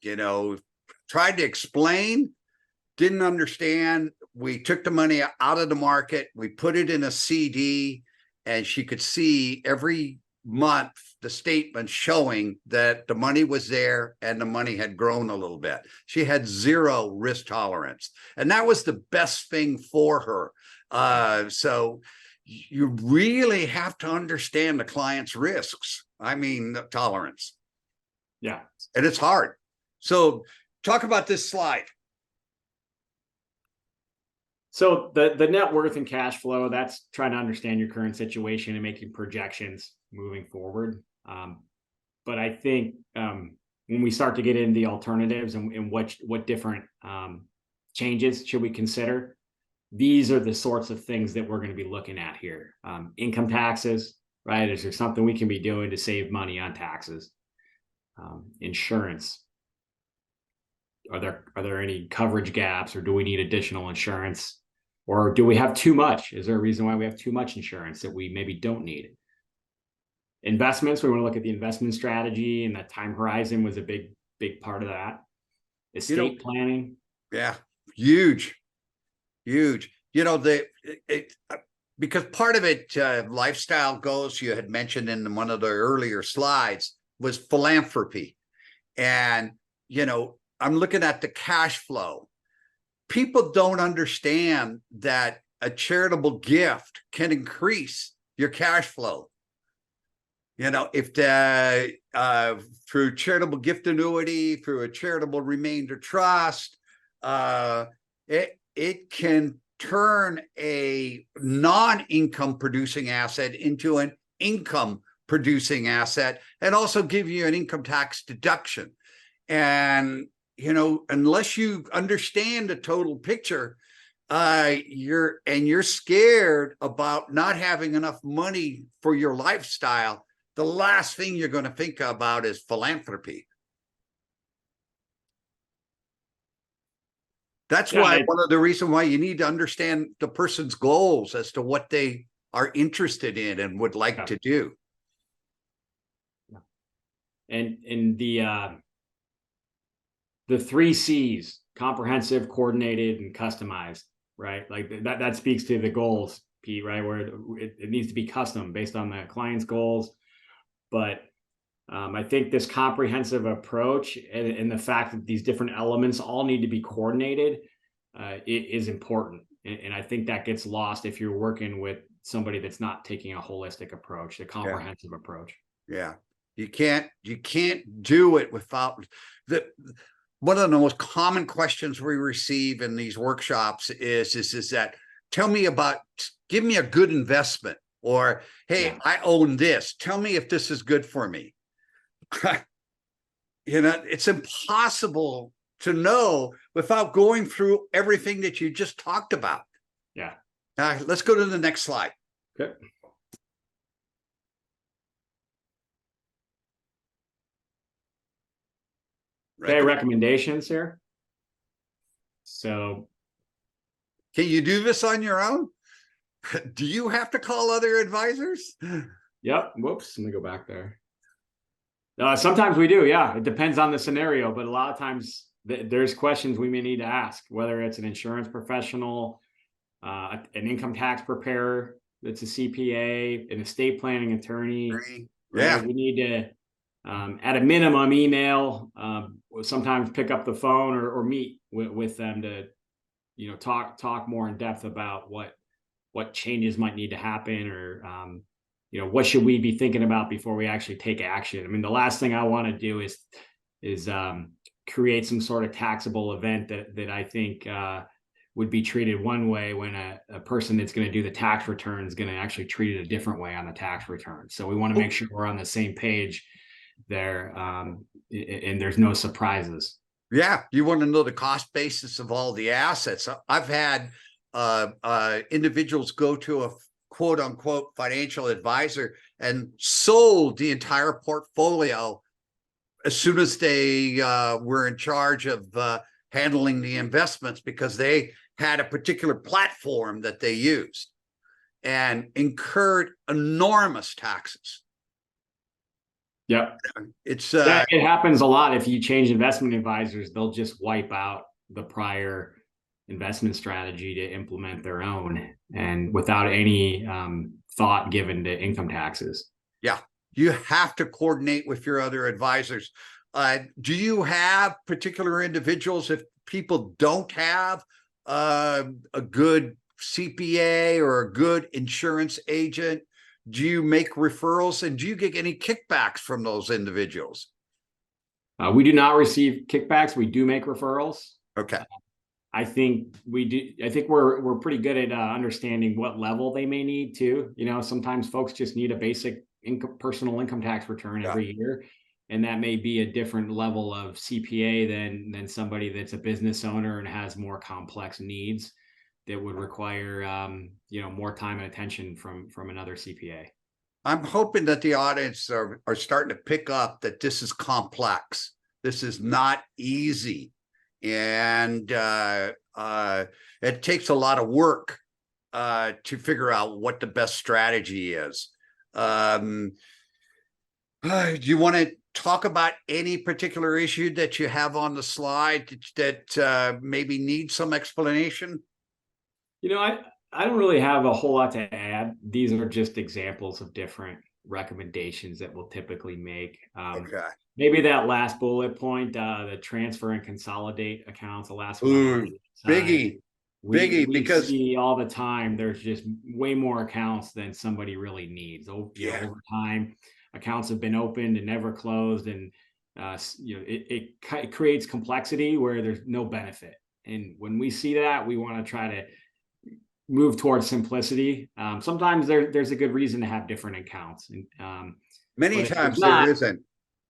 S2: tried to explain, didn't understand. We took the money out of the market. We put it in a CD, and she could see every month the statement showing that the money was there and the money had grown a little bit. She had zero risk tolerance, and that was the best thing for her. So you really have to understand the client's risks. I mean, the tolerance.
S3: Yeah.
S2: And it's hard. So talk about this slide.
S3: So the net worth and cash flow, that's trying to understand your current situation and making projections moving forward. But I think when we start to get into the alternatives and what different changes should we consider, these are the sorts of things that we're going to be looking at here. Income taxes, right? Is there something we can be doing to save money on taxes? Insurance. Are there any coverage gaps, or do we need additional insurance? Or do we have too much? Is there a reason why we have too much insurance that we maybe don't need? Investments, we want to look at the investment strategy, and that time horizon was a big part of that. Estate planning.
S2: Yeah, huge. Because part of it, lifestyle goals, you had mentioned in one of the earlier slides, was philanthropy. And, I'm looking at the cash flow. People don't understand that a charitable gift can increase your cash flow. You know, if the through charitable gift annuity, through a charitable remainder trust, it can turn a non-income producing asset into an income producing asset, and also give you an income tax deduction. And you know, unless you understand the total picture, you're scared about not having enough money for your lifestyle. The last thing you're going to think about is philanthropy. That's why one of the reasons why you need to understand the person's goals as to what they are interested in and would like to do.
S3: And the 3 C's: comprehensive, coordinated, and customized, right? Like that speaks to the goals, Pete, right? Where it needs to be custom based on the client's goals. But I think this comprehensive approach and the fact that these different elements all need to be coordinated is important. And I think that gets lost if you're working with somebody that's not taking a holistic approach, a comprehensive approach.
S2: Yeah. You can't do it without one of the most common questions we receive in these workshops is that, give me a good investment, or, hey, I own this. Tell me if this is good for me. You know, it's impossible to know without going through everything that you just talked about.
S3: Yeah.
S2: Let's go to the next slide.
S3: Okay. Okay, recommendations here. So,
S2: can you do this on your own? Do you have to call other advisors?
S3: Yep. Whoops. Let me go back there. Sometimes we do. Yeah. It depends on the scenario, but a lot of times there's questions we may need to ask, whether it's an insurance professional, an income tax preparer that's a CPA, an estate planning attorney.
S2: Yeah.
S3: Right? We need to, at a minimum, email, sometimes pick up the phone or meet with them to, you know, talk more in depth about what changes might need to happen, or you know, what should we be thinking about before we actually take action. I mean, the last thing I want to do is create some sort of taxable event that I think would be treated one way, when a person that's going to do the tax return is going to actually treat it a different way on the tax return. So we want to make sure we're on the same page there, and there's no surprises.
S2: Yeah, you want to know the cost basis of all the assets. I've had individuals go to a quote unquote financial advisor and sold the entire portfolio as soon as they were in charge of handling the investments, because they had a particular platform that they used and incurred enormous taxes.
S3: Yep.
S2: It's
S3: it happens a lot. If you change investment advisors, they'll just wipe out the prior investment strategy to implement their own, and without any thought given to income taxes.
S2: Yeah, you have to coordinate with your other advisors. Do you have particular individuals, if people don't have a good CPA or a good insurance agent, do you make referrals, and do you get any kickbacks from those individuals?
S3: We do not receive kickbacks. We do make referrals.
S2: Okay.
S3: I think we do. I think we're pretty good at understanding what level they may need to. You know, sometimes folks just need a basic personal income tax return every year, and that may be a different level of CPA than somebody that's a business owner and has more complex needs that would require you know, more time and attention from another CPA.
S2: I'm hoping that the audience are starting to pick up that this is complex. This is not easy. And it takes a lot of work to figure out what the best strategy is. Do you want to talk about any particular issue that you have on the slide that maybe needs some explanation?
S3: You know, I don't really have a whole lot to add. These are just examples of different recommendations that we'll typically make.
S2: Okay.
S3: Maybe that last bullet point, the transfer and consolidate accounts, the last one.
S2: Ooh, biggie,
S3: We
S2: because
S3: see all the time, there's just way more accounts than somebody really needs. Over time, accounts have been opened and never closed, and it creates complexity where there's no benefit. And when we see that, we want to try to move towards simplicity. Sometimes there's a good reason to have different accounts, and
S2: many times there isn't.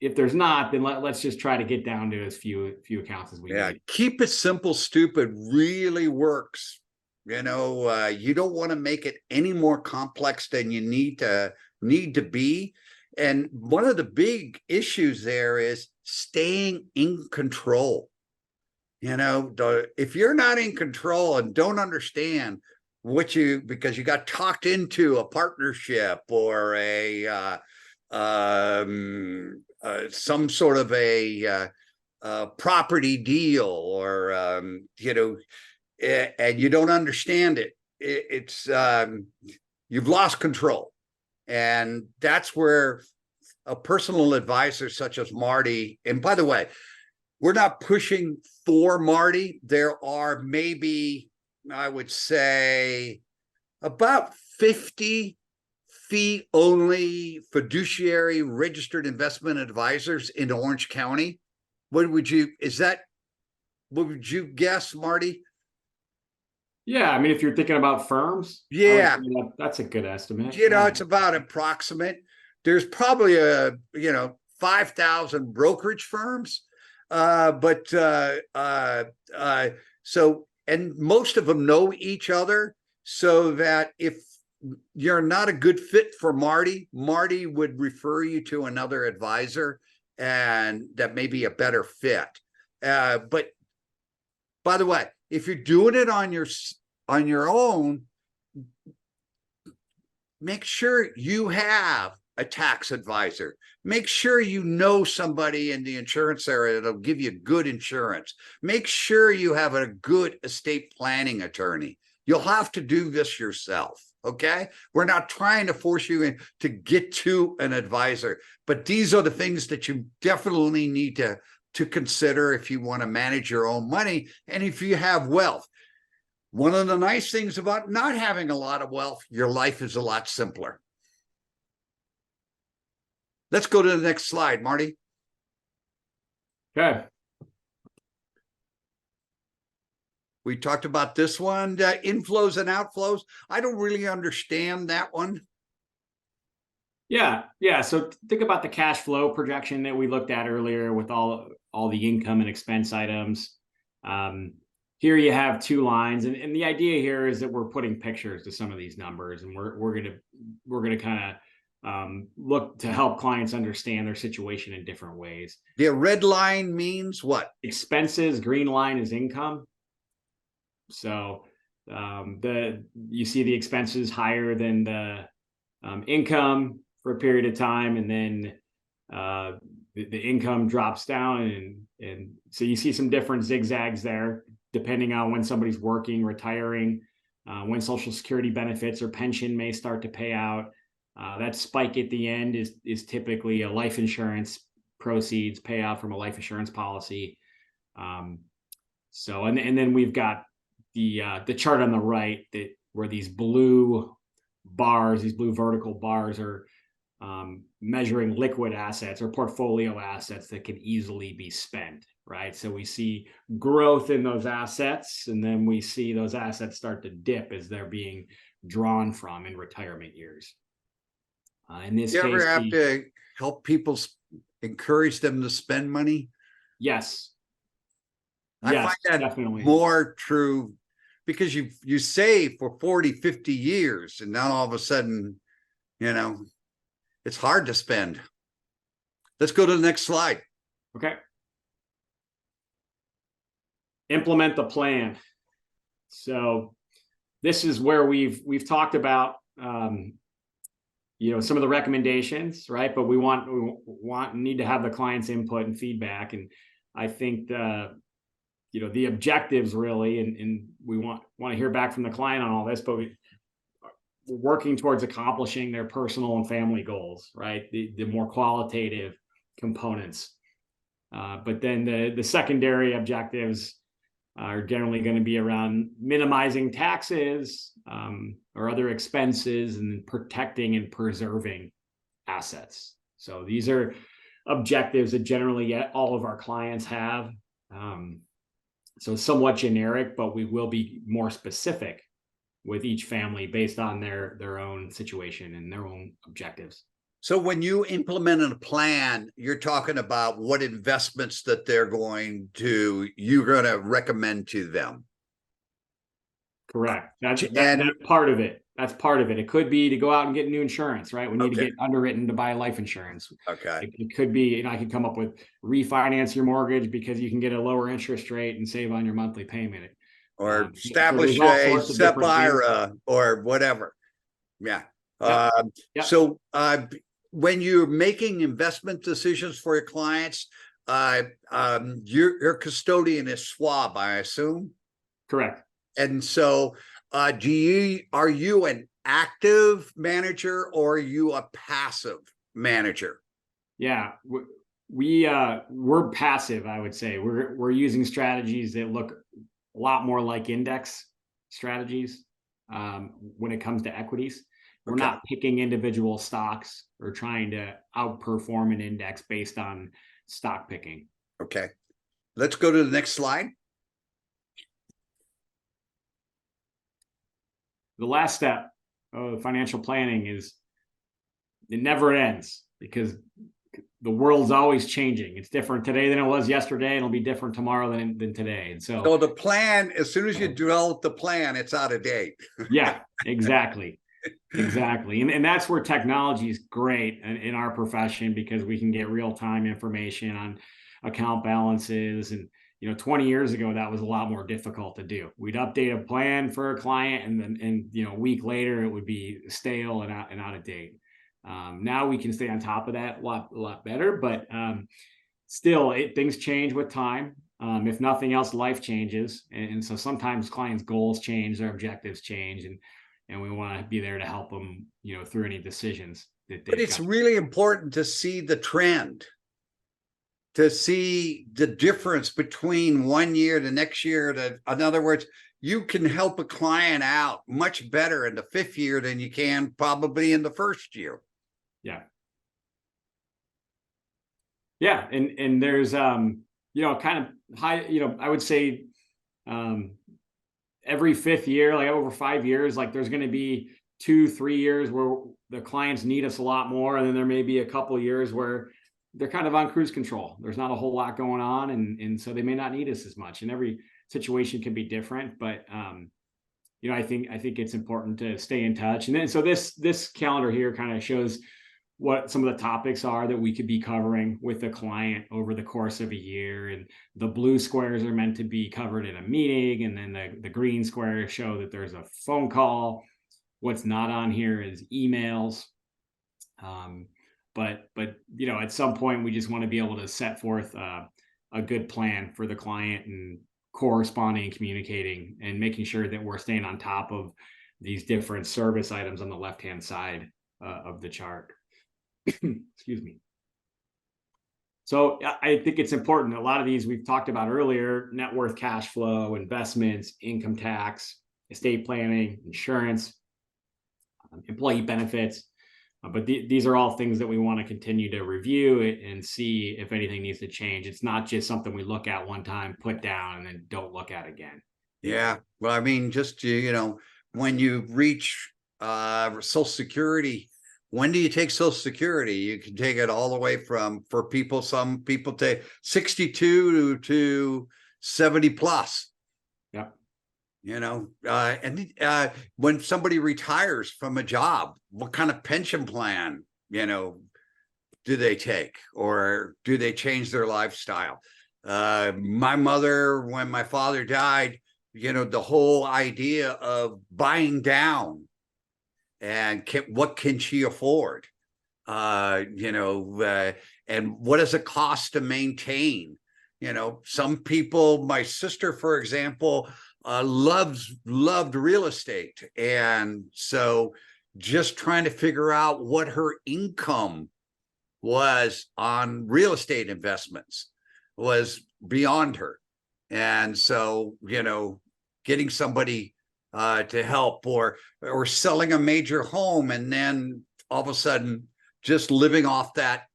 S3: If there's not, then let's just try to get down to as few accounts as we need.
S2: Keep it simple, stupid really works. You don't want to make it any more complex than you need to be. And one of the big issues there is staying in control. If you're not in control and don't understand because you got talked into a partnership or some sort of a property deal, or and you don't understand it, it's you've lost control. And that's where a personal advisor such as Marty, and by the way, we're not pushing for Marty. There are maybe, I would say, about 50 fee only fiduciary registered investment advisors in Orange County. What would you guess, Marty?
S3: Yeah, I mean, if you're thinking about firms,
S2: yeah,
S3: that's a good estimate.
S2: It's about approximate. There's probably 5,000 brokerage firms, so, and most of them know each other, so that if you're not a good fit for Marty would refer you to another advisor, and that may be a better fit. But by the way, if you're doing it on your own, make sure you have a tax advisor. Make sure you know somebody in the insurance area that'll give you good insurance. Make sure you have a good estate planning attorney. You'll have to do this yourself. Okay, we're not trying to force you to get to an advisor, but these are the things that you definitely need to consider if you want to manage your own money and if you have wealth. One of the nice things about not having a lot of wealth, your life is a lot simpler. Let's go to the next slide, Marty.
S3: Okay.
S2: We talked about this one, inflows and outflows. I don't really understand that one.
S3: Yeah. So think about the cash flow projection that we looked at earlier with all the income and expense items. Here you have two lines, and the idea here is that we're putting pictures to some of these numbers, and we're gonna kind of look to help clients understand their situation in different ways.
S2: The red line means what?
S3: Expenses. Green line is income. So you see the expenses higher than the income for a period of time, and then the income drops down, and so you see some different zigzags there depending on when somebody's working, retiring, when Social Security benefits or pension may start to pay out. That spike at the end is typically a life insurance proceeds payout from a life insurance policy. So and then we've got the chart on the right where these blue bars, these blue vertical bars, are measuring liquid assets or portfolio assets that can easily be spent, right? So we see growth in those assets, and then we see those assets start to dip as they're being drawn from in retirement years. In this case, you ever
S2: have to help people, encourage them to spend money?
S3: Yes.
S2: I find that definitely more true, because you save for 40, 50 years, and now all of a sudden, it's hard to spend. Let's go to the next slide.
S3: Okay. Implement the plan. So this is where we've talked about some of the recommendations, right? But we need to have the client's input and feedback. And I think the objectives really, and we want to hear back from the client on all this, but working towards accomplishing their personal and family goals, right? The more qualitative components. But then the secondary objectives are generally going to be around minimizing taxes or other expenses, and protecting and preserving assets. So these are objectives that generally all of our clients have. So somewhat generic, but we will be more specific with each family based on their own situation and their own objectives.
S2: So when you implement a plan, you're talking about what investments that you're going to recommend to them.
S3: Correct. That's part of it. That's part of it. It could be to go out and get new insurance, right? We need to get underwritten to buy life insurance.
S2: Okay.
S3: It could be, I could come up with refinance your mortgage because you can get a lower interest rate and save on your monthly payment.
S2: Or establish a SEP IRA or whatever. Yeah.
S3: Yep.
S2: So when you're making investment decisions for your clients, your custodian is Schwab, I assume.
S3: Correct.
S2: And so are you an active manager or are you a passive manager?
S3: Yeah, we're passive, I would say. We're using strategies that look a lot more like index strategies when it comes to equities. We're not picking individual stocks or trying to outperform an index based on stock picking.
S2: Okay. Let's go to the next slide.
S3: The last step of financial planning is it never ends, because the world's always changing. It's different today than it was yesterday, and it'll be different tomorrow than today. And so
S2: the plan, as soon as you develop the plan, it's out of date.
S3: Yeah, exactly. Exactly. And that's where technology is great in our profession, because we can get real-time information on account balances. And 20 years ago, that was a lot more difficult to do. We'd update a plan for a client, and then a week later it would be stale and out of date. Now we can stay on top of that a lot better, but still things change with time. If nothing else, life changes. And so sometimes clients' goals change, their objectives change, and we want to be there to help them, through any decisions that they.
S2: But it's really important to see the trend, to see the difference between 1 year to next year. In other words, you can help a client out much better in the 5th year than you can probably in the 1st year.
S3: Yeah. Yeah. And there's, kind of high, I would say, every 5th year, like over 5 years, like there's going to be 2-3 years where the clients need us a lot more. And then there may be a couple of years where they're kind of on cruise control. There's not a whole lot going on. And so they may not need us as much, and every situation can be different, but, I think it's important to stay in touch. And then, so this calendar here kind of shows what some of the topics are that we could be covering with the client over the course of a year. And the blue squares are meant to be covered in a meeting. And then the green squares show that there's a phone call. What's not on here is emails. But at some point we just want to be able to set forth a good plan for the client, and corresponding, communicating, and making sure that we're staying on top of these different service items on the left-hand side of the chart. Excuse me. So I think it's important. A lot of these we've talked about earlier: net worth, cash flow, investments, income tax, estate planning, insurance, employee benefits. But these are all things that we want to continue to review and see if anything needs to change. It's not just something we look at one time, put down, and then don't look at again.
S2: Yeah. Well, I mean, just, when you reach Social Security, when do you take Social Security? You can take it all the way from, for people, some people take 62 to 70 plus.
S3: Yep.
S2: When somebody retires from a job, what kind of pension plan, do they take, or do they change their lifestyle? My mother, when my father died, the whole idea of buying down and what can she afford? And what does it cost to maintain? Some people, my sister, for example, loved real estate. And so just trying to figure out what her income was on real estate investments was beyond her. And so, you know, getting somebody to help, or selling a major home and then all of a sudden just living off that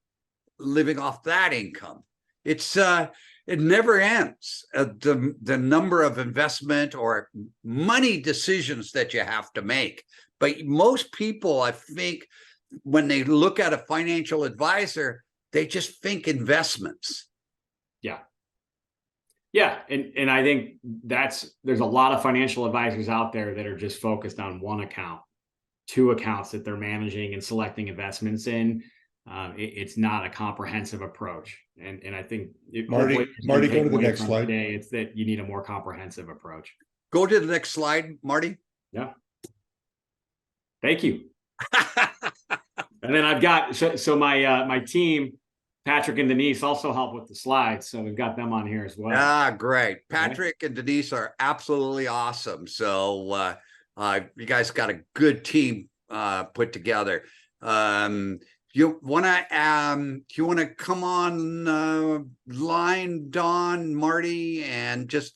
S2: income. It's it never ends. The number of investment or money decisions that you have to make. But most people, I think, when they look at a financial advisor, they just think investments.
S3: Yeah. And I think there's a lot of financial advisors out there that are just focused on one account, two accounts that they're managing and selecting investments in. It's not a comprehensive approach. And I think
S1: Marty, go to the next slide.
S3: Today, it's that you need a more comprehensive approach.
S2: Go to the next slide, Marty.
S3: Yeah. Thank you. And then I've got, so my team, Patrick and Denise, also help with the slides. So we've got them on here as well.
S2: Ah, great. Patrick and Denise are absolutely awesome. So you guys got a good team put together. You want to come on line, Don, Marty, and just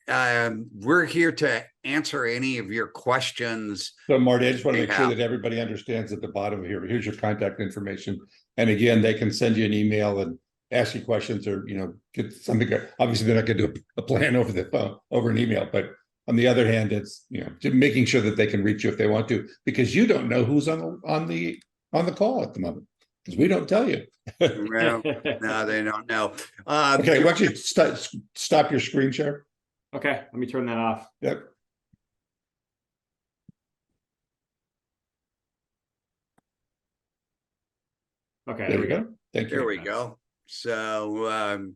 S2: we're here to answer any of your questions.
S1: So Marty, I just want to make sure that everybody understands at the bottom here, here's your contact information. And again, they can send you an email and ask you questions, or, you know, get something. Obviously, they're not going to do a plan over the phone, over an email. But on the other hand, it's, you know, just making sure that they can reach you if they want to, because you don't know who's on the call at the moment, because we don't tell you.
S2: Well, no, they don't know.
S1: Okay, why don't you stop your screen share?
S3: Okay, let me turn that off.
S1: Yep.
S3: Okay,
S1: There we go. Thank you.
S2: There we go. So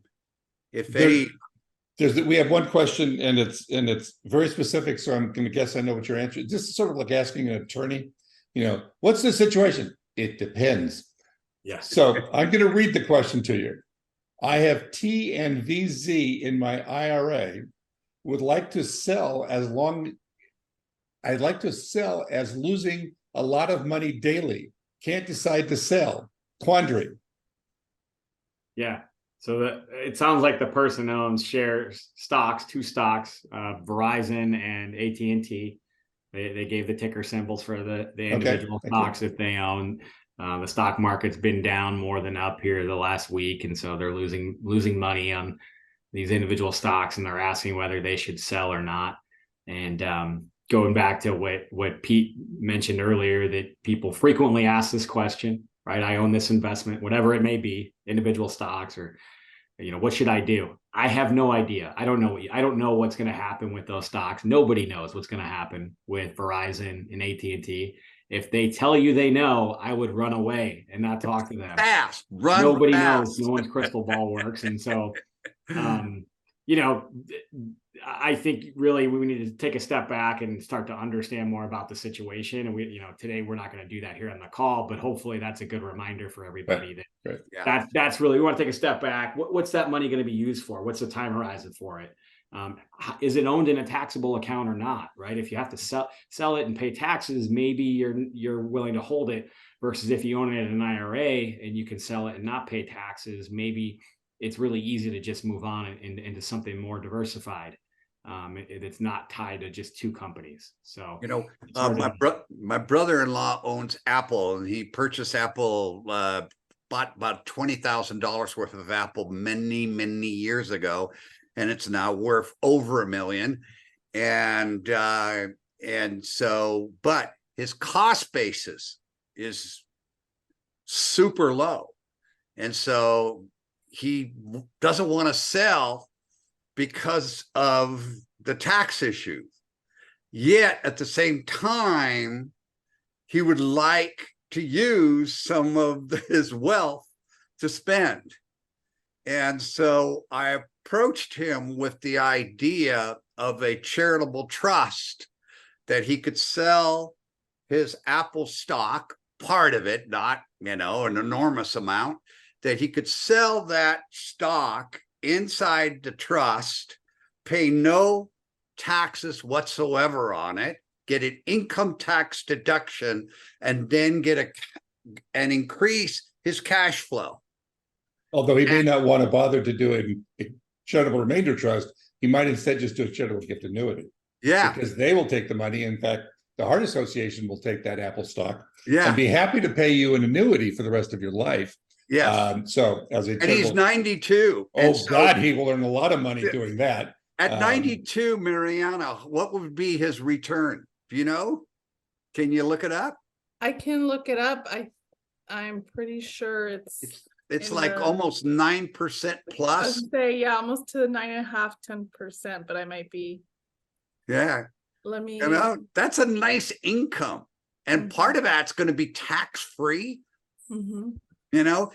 S2: if
S1: we have one question, and it's very specific, so I'm going to guess I know what your answer is. This is sort of like asking an attorney, you know, what's the situation? It depends.
S3: Yes.
S1: So I'm going to read the question to you. I have T and VZ in my IRA. Would like to sell I'd like to sell as losing a lot of money daily. Can't decide to sell. Quandary.
S3: Yeah. So it sounds like the person owns two stocks, Verizon and AT&T. They gave the ticker symbols for the individual stocks that they own. The stock market's been down more than up here the last week, and so they're losing money on these individual stocks, and they're asking whether they should sell or not. And going back to what Pete mentioned earlier, that people frequently ask this question, right? I own this investment, whatever it may be, individual stocks, or, you know, what should I do? I have no idea. I don't know what's going to happen with those stocks. Nobody knows what's going to happen with Verizon and AT&T. If they tell you they know, I would run away and not talk to them. Nobody knows. No one's crystal ball works. And so, you know, I think really we need to take a step back and start to understand more about the situation. And today we're not going to do that here on the call, but hopefully that's a good reminder for everybody that's really, we want to take a step back. What's that money going to be used for? What's the time horizon for it? Is it owned in a taxable account or not? Right? If you have to sell it and pay taxes, maybe you're willing to hold it, versus if you own it in an IRA and you can sell it and not pay taxes, maybe it's really easy to just move on into something more diversified. It's not tied to just two companies. So, you know,
S2: my brother-in-law owns Apple, and he purchased Apple, bought about $20,000 worth of Apple many years ago, and it's now worth over $1 million. And so, but his cost basis is super low, and so he doesn't want to sell because of the tax issue. Yet at the same time, he would like to use some of his wealth to spend. And so I approached him with the idea of a charitable trust that he could sell his Apple stock, part of it, not, an enormous amount, that he could sell that stock inside the trust, pay no taxes whatsoever on it, get an income tax deduction, and then get and increase his cash flow.
S1: Although he may not want to bother to do a charitable remainder trust, he might instead just do a charitable gift annuity.
S2: Yeah.
S1: Because they will take the money. In fact, the Heart Association will take that Apple stock
S2: Yeah.
S1: and be happy to pay you an annuity for the rest of your life.
S2: Yes.
S1: So as a
S2: And he's 92.
S1: Oh, so, God, he will earn a lot of money doing that.
S2: At 92, Mariana, what would be his return? Do you know? Can you look it up?
S4: I can look it up. I'm pretty sure
S2: It's like almost 9% plus.
S4: I would say, yeah, almost to 9.5%, 10%, but I might be.
S2: Yeah.
S4: Let me.
S2: You know, that's a nice income. And part of that's going to be tax-free.
S4: Mm-hmm.
S2: You know,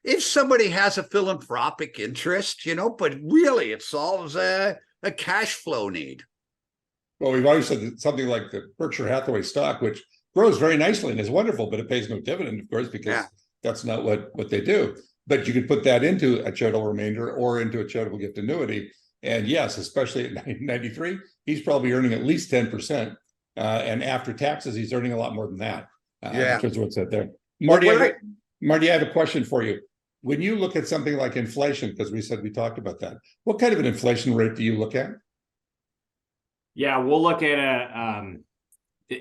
S2: if somebody has a philanthropic interest, you know, but really it solves a cash flow need.
S1: Well, we've always said that something like the Berkshire Hathaway stock, which grows very nicely and is wonderful, but it pays no dividend, of course, because that's not what they do. But you could put that into a charitable remainder or into a charitable gift annuity. And yes, especially at 93, he's probably earning at least 10%. And after taxes, he's earning a lot more than that. In terms of what's out there. Marty, I have a question for you. When you look at something like inflation, because we said we talked about that, what kind of an inflation rate do you look at?
S3: Yeah, we'll look at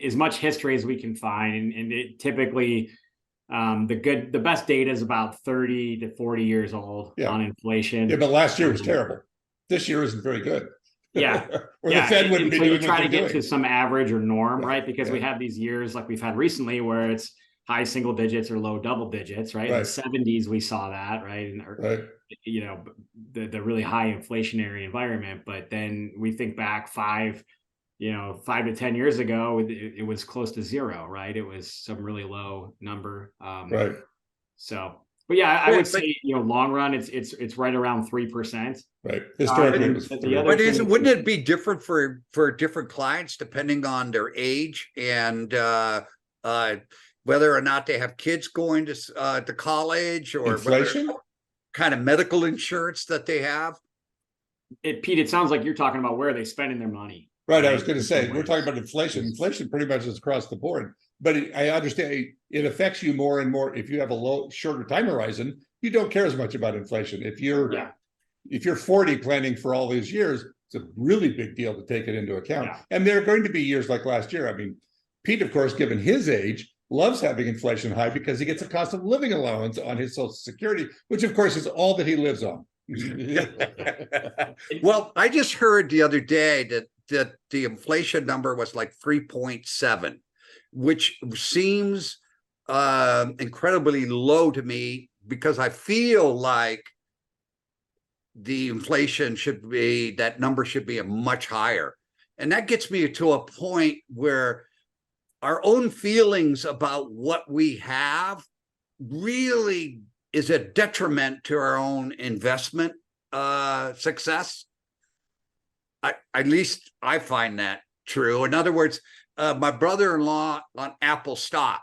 S3: as much history as we can find, and it typically the best data is about 30 to 40 years old on inflation.
S1: Yeah, but last year was terrible. This year isn't very good.
S3: Yeah,
S1: or the Fed wouldn't be doing
S3: you try to get to some average or norm, right? Because we have these years like we've had recently where it's high single digits or low double digits, right? In the 70s, we saw that, right? And, you know, the really high inflationary environment. But then we think back 5 to 10 years ago, it was close to zero, right? It was some really low number. So, but yeah, I would say, you know, long run, it's right around 3%.
S1: Right. Historically, it was
S2: but wouldn't it be different for different clients depending on their age and whether or not they have kids going to college or
S1: inflation
S2: kind of medical insurance that they have?
S3: Pete, it sounds like you're talking about where are they spending their money.
S1: Right. I was going to say, we're talking about inflation. Inflation pretty much is across the board. But I understand it affects you more and more. If you have a shorter time horizon, you don't care as much about inflation. If you're 40 planning for all these years, it's a really big deal to take it into account. And there are going to be years like last year. I mean, Pete, of course, given his age, loves having inflation high because he gets a cost of living allowance on his Social Security, which of course is all that he lives on.
S2: Well, I just heard the other day that the inflation number was like 3.7, which seems incredibly low to me because I feel like the inflation that number should be a much higher. And that gets me to a point where our own feelings about what we have really is a detriment to our own investment success. At least I find that true. In other words, my brother-in-law on Apple stock,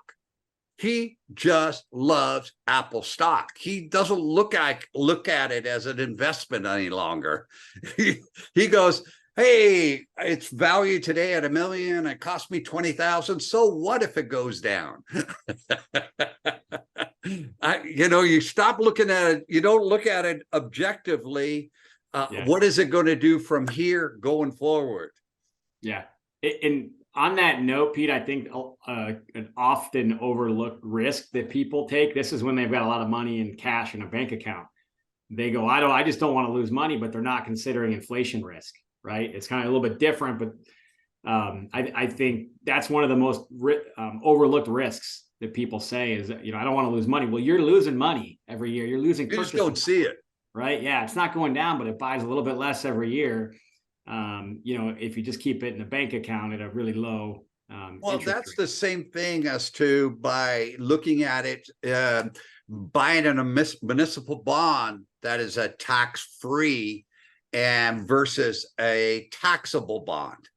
S2: he just loves Apple stock. He doesn't look at it as an investment any longer. He goes, hey, it's valued today at $1 million. It cost me 20,000. So what if it goes down? You stop looking at it. You don't look at it objectively. What is it going to do from here going forward? Yeah.
S3: And on that note, Pete, I think an often overlooked risk that people take, this is when they've got a lot of money in cash in a bank account. They go, I just don't want to lose money, but they're not considering inflation risk. Right. It's kind of a little bit different, but I think that's one of the most overlooked risks that people say is, I don't want to lose money. Well, you're losing money every year. You're losing.
S2: You just don't see it.
S3: Right. Yeah. It's not going down, but it buys a little bit less every year. If you just keep it in a bank account at a really low.
S2: Well, that's rate. The same thing as to by looking at it, buying a municipal bond that is a tax-free and versus a taxable bond.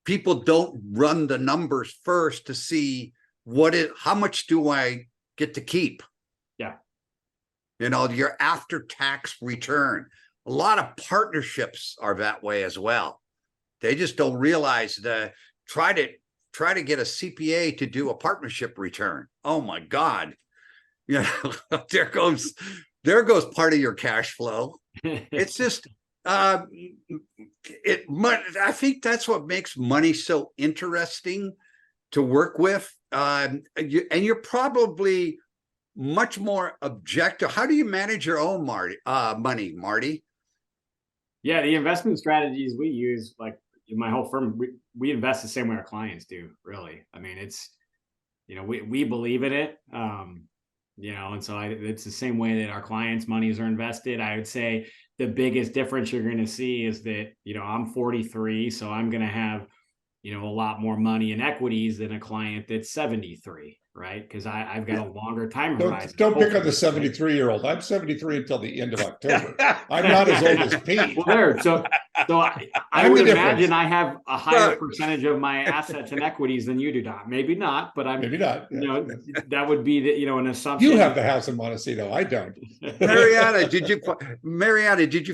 S2: People don't run the numbers first to see how much do I get to keep?
S3: Yeah.
S2: Your after-tax return. A lot of partnerships are that way as well. They just don't realize that try to get a CPA to do a partnership return. Oh my God. There goes part of your cash flow. It's just, I think that's what makes money so interesting to work with. And you're probably much more objective. How do you manage your own money, Marty?
S3: Yeah, the investment strategies we use, like my whole firm, we invest the same way our clients do, really. I mean, it's, we believe in it. And so it's the same way that our clients' monies are invested. I would say the biggest difference you're going to see is that, I'm 43, so I'm going to have, a lot more money in equities than a client that's 73, right? Because I've got a longer time horizon.
S1: Don't pick on the 73-year-old. I'm 73 until the end of October. I'm not as old as Pete.
S3: Well, there. So I would imagine I have a higher percentage of my assets in equities than you do, Don. Maybe not, but
S1: maybe not. Yeah.
S3: That would be an assumption.
S1: You have the house in Montecito. I don't.
S2: Mariana, did you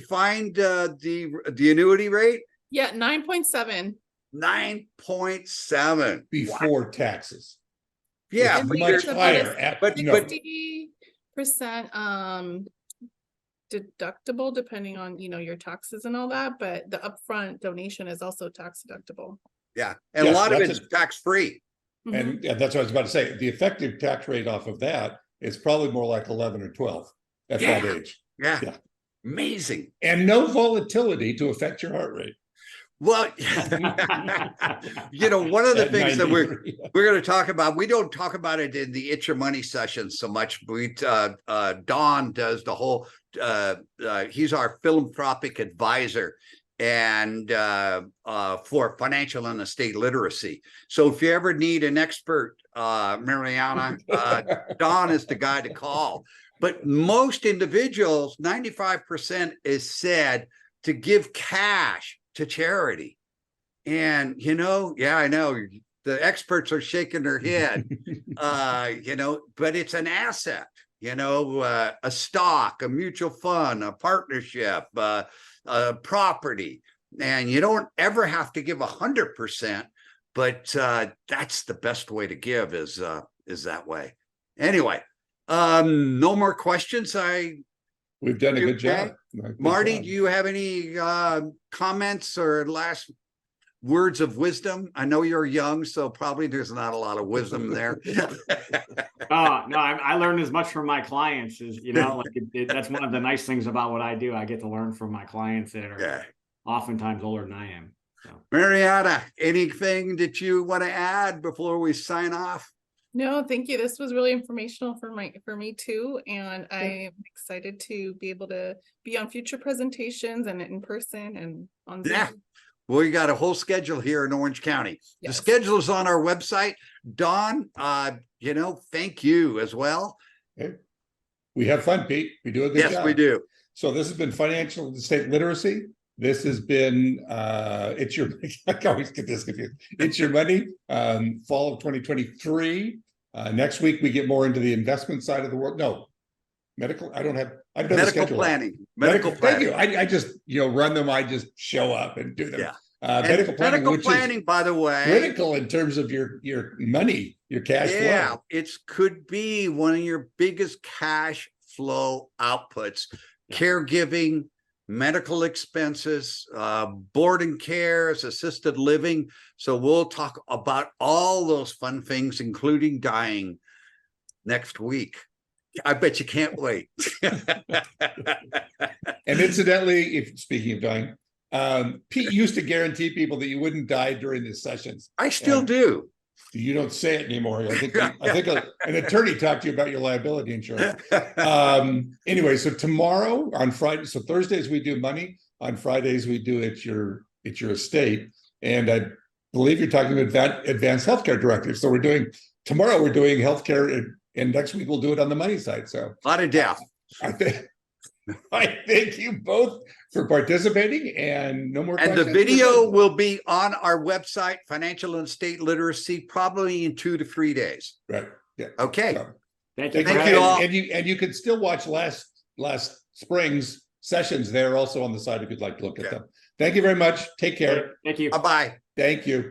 S2: find the annuity rate?
S4: Yeah, 9.7.
S2: 9.7
S1: before taxes.
S2: Yeah,
S1: it's much higher.
S4: But 50% deductible, depending on your taxes and all that. But the upfront donation is also tax deductible.
S2: Yeah, and a lot of it's tax free.
S1: And that's what I was about to say. The effective tax rate off of that is probably more like 11 or 12 at that age.
S2: Yeah, amazing.
S1: And no volatility to affect your heart rate.
S2: Well, one of the things that we're going to talk about, we don't talk about it in the It's Your Money session so much. Don does the whole, he's our philanthropic advisor and for financial and estate literacy. So if you ever need an expert, Mariana, Don is the guy to call. But most individuals, 95% is said to give cash to charity. And I know the experts are shaking their head, but it's an asset, a stock, a mutual fund, a partnership, a property. And you don't ever have to give 100%, but that's the best way to give is that way. Anyway, no more questions.
S1: We've done a good job.
S2: Marty, do you have any comments or last words of wisdom? I know you're young, so probably there's not a lot of wisdom there.
S3: No, I learned as much from my clients as, that's one of the nice things about what I do. I get to learn from my clients that are oftentimes older than I am. So.
S2: Mariana, anything that you want to add before we sign off?
S4: No, thank you. This was really informational for me too. And I'm excited to be able to be on future presentations and in person and on Zoom.
S2: Yeah. Well, we got a whole schedule here in Orange County.
S4: Yes.
S2: The schedule is on our website. Don, thank you as well.
S1: Okay. We have fun, Pete. We do a good job.
S2: Yes, we do.
S1: So this has been financial and estate literacy. This has been It's Your I always get this confused. It's Your Money, fall of 2023. Next week we get more into the investment side of the world. No, medical. I've done
S2: medical planning. Medical planning.
S1: Thank you. I just run them. I just show up and do them.
S2: Yeah.
S1: Medical planning,
S2: medical planning, by the way,
S1: critical in terms of your money, your cash flow.
S2: Yeah, it could be one of your biggest cash flow outputs. Yeah. Caregiving, medical expenses, board and cares, assisted living. So we'll talk about all those fun things, including dying, next week. I bet you can't wait.
S1: And incidentally, speaking of dying, Pete used to guarantee people that you wouldn't die during the sessions.
S2: I still do.
S1: You don't say it anymore. I think an attorney talked to you about your liability insurance. Anyway, so tomorrow on Friday, so Thursdays we do money. On Fridays we do it's your estate. And I believe you're talking about advanced healthcare directives. So tomorrow we're doing healthcare, and next week we'll do it on the money side. So
S2: a lot of death.
S1: I thank you both for participating, and no more questions.
S2: And the video will be on our website, Financial and Estate Literacy, probably in 2 to 3 days.
S1: Right. Yeah.
S2: Okay.
S1: So,
S3: thank you
S2: all.
S1: And you can still watch last spring's sessions there also on the side if you'd like to look at them. Thank you very much. Take care.
S3: Thank you.
S2: Bye-bye.
S1: Thank you.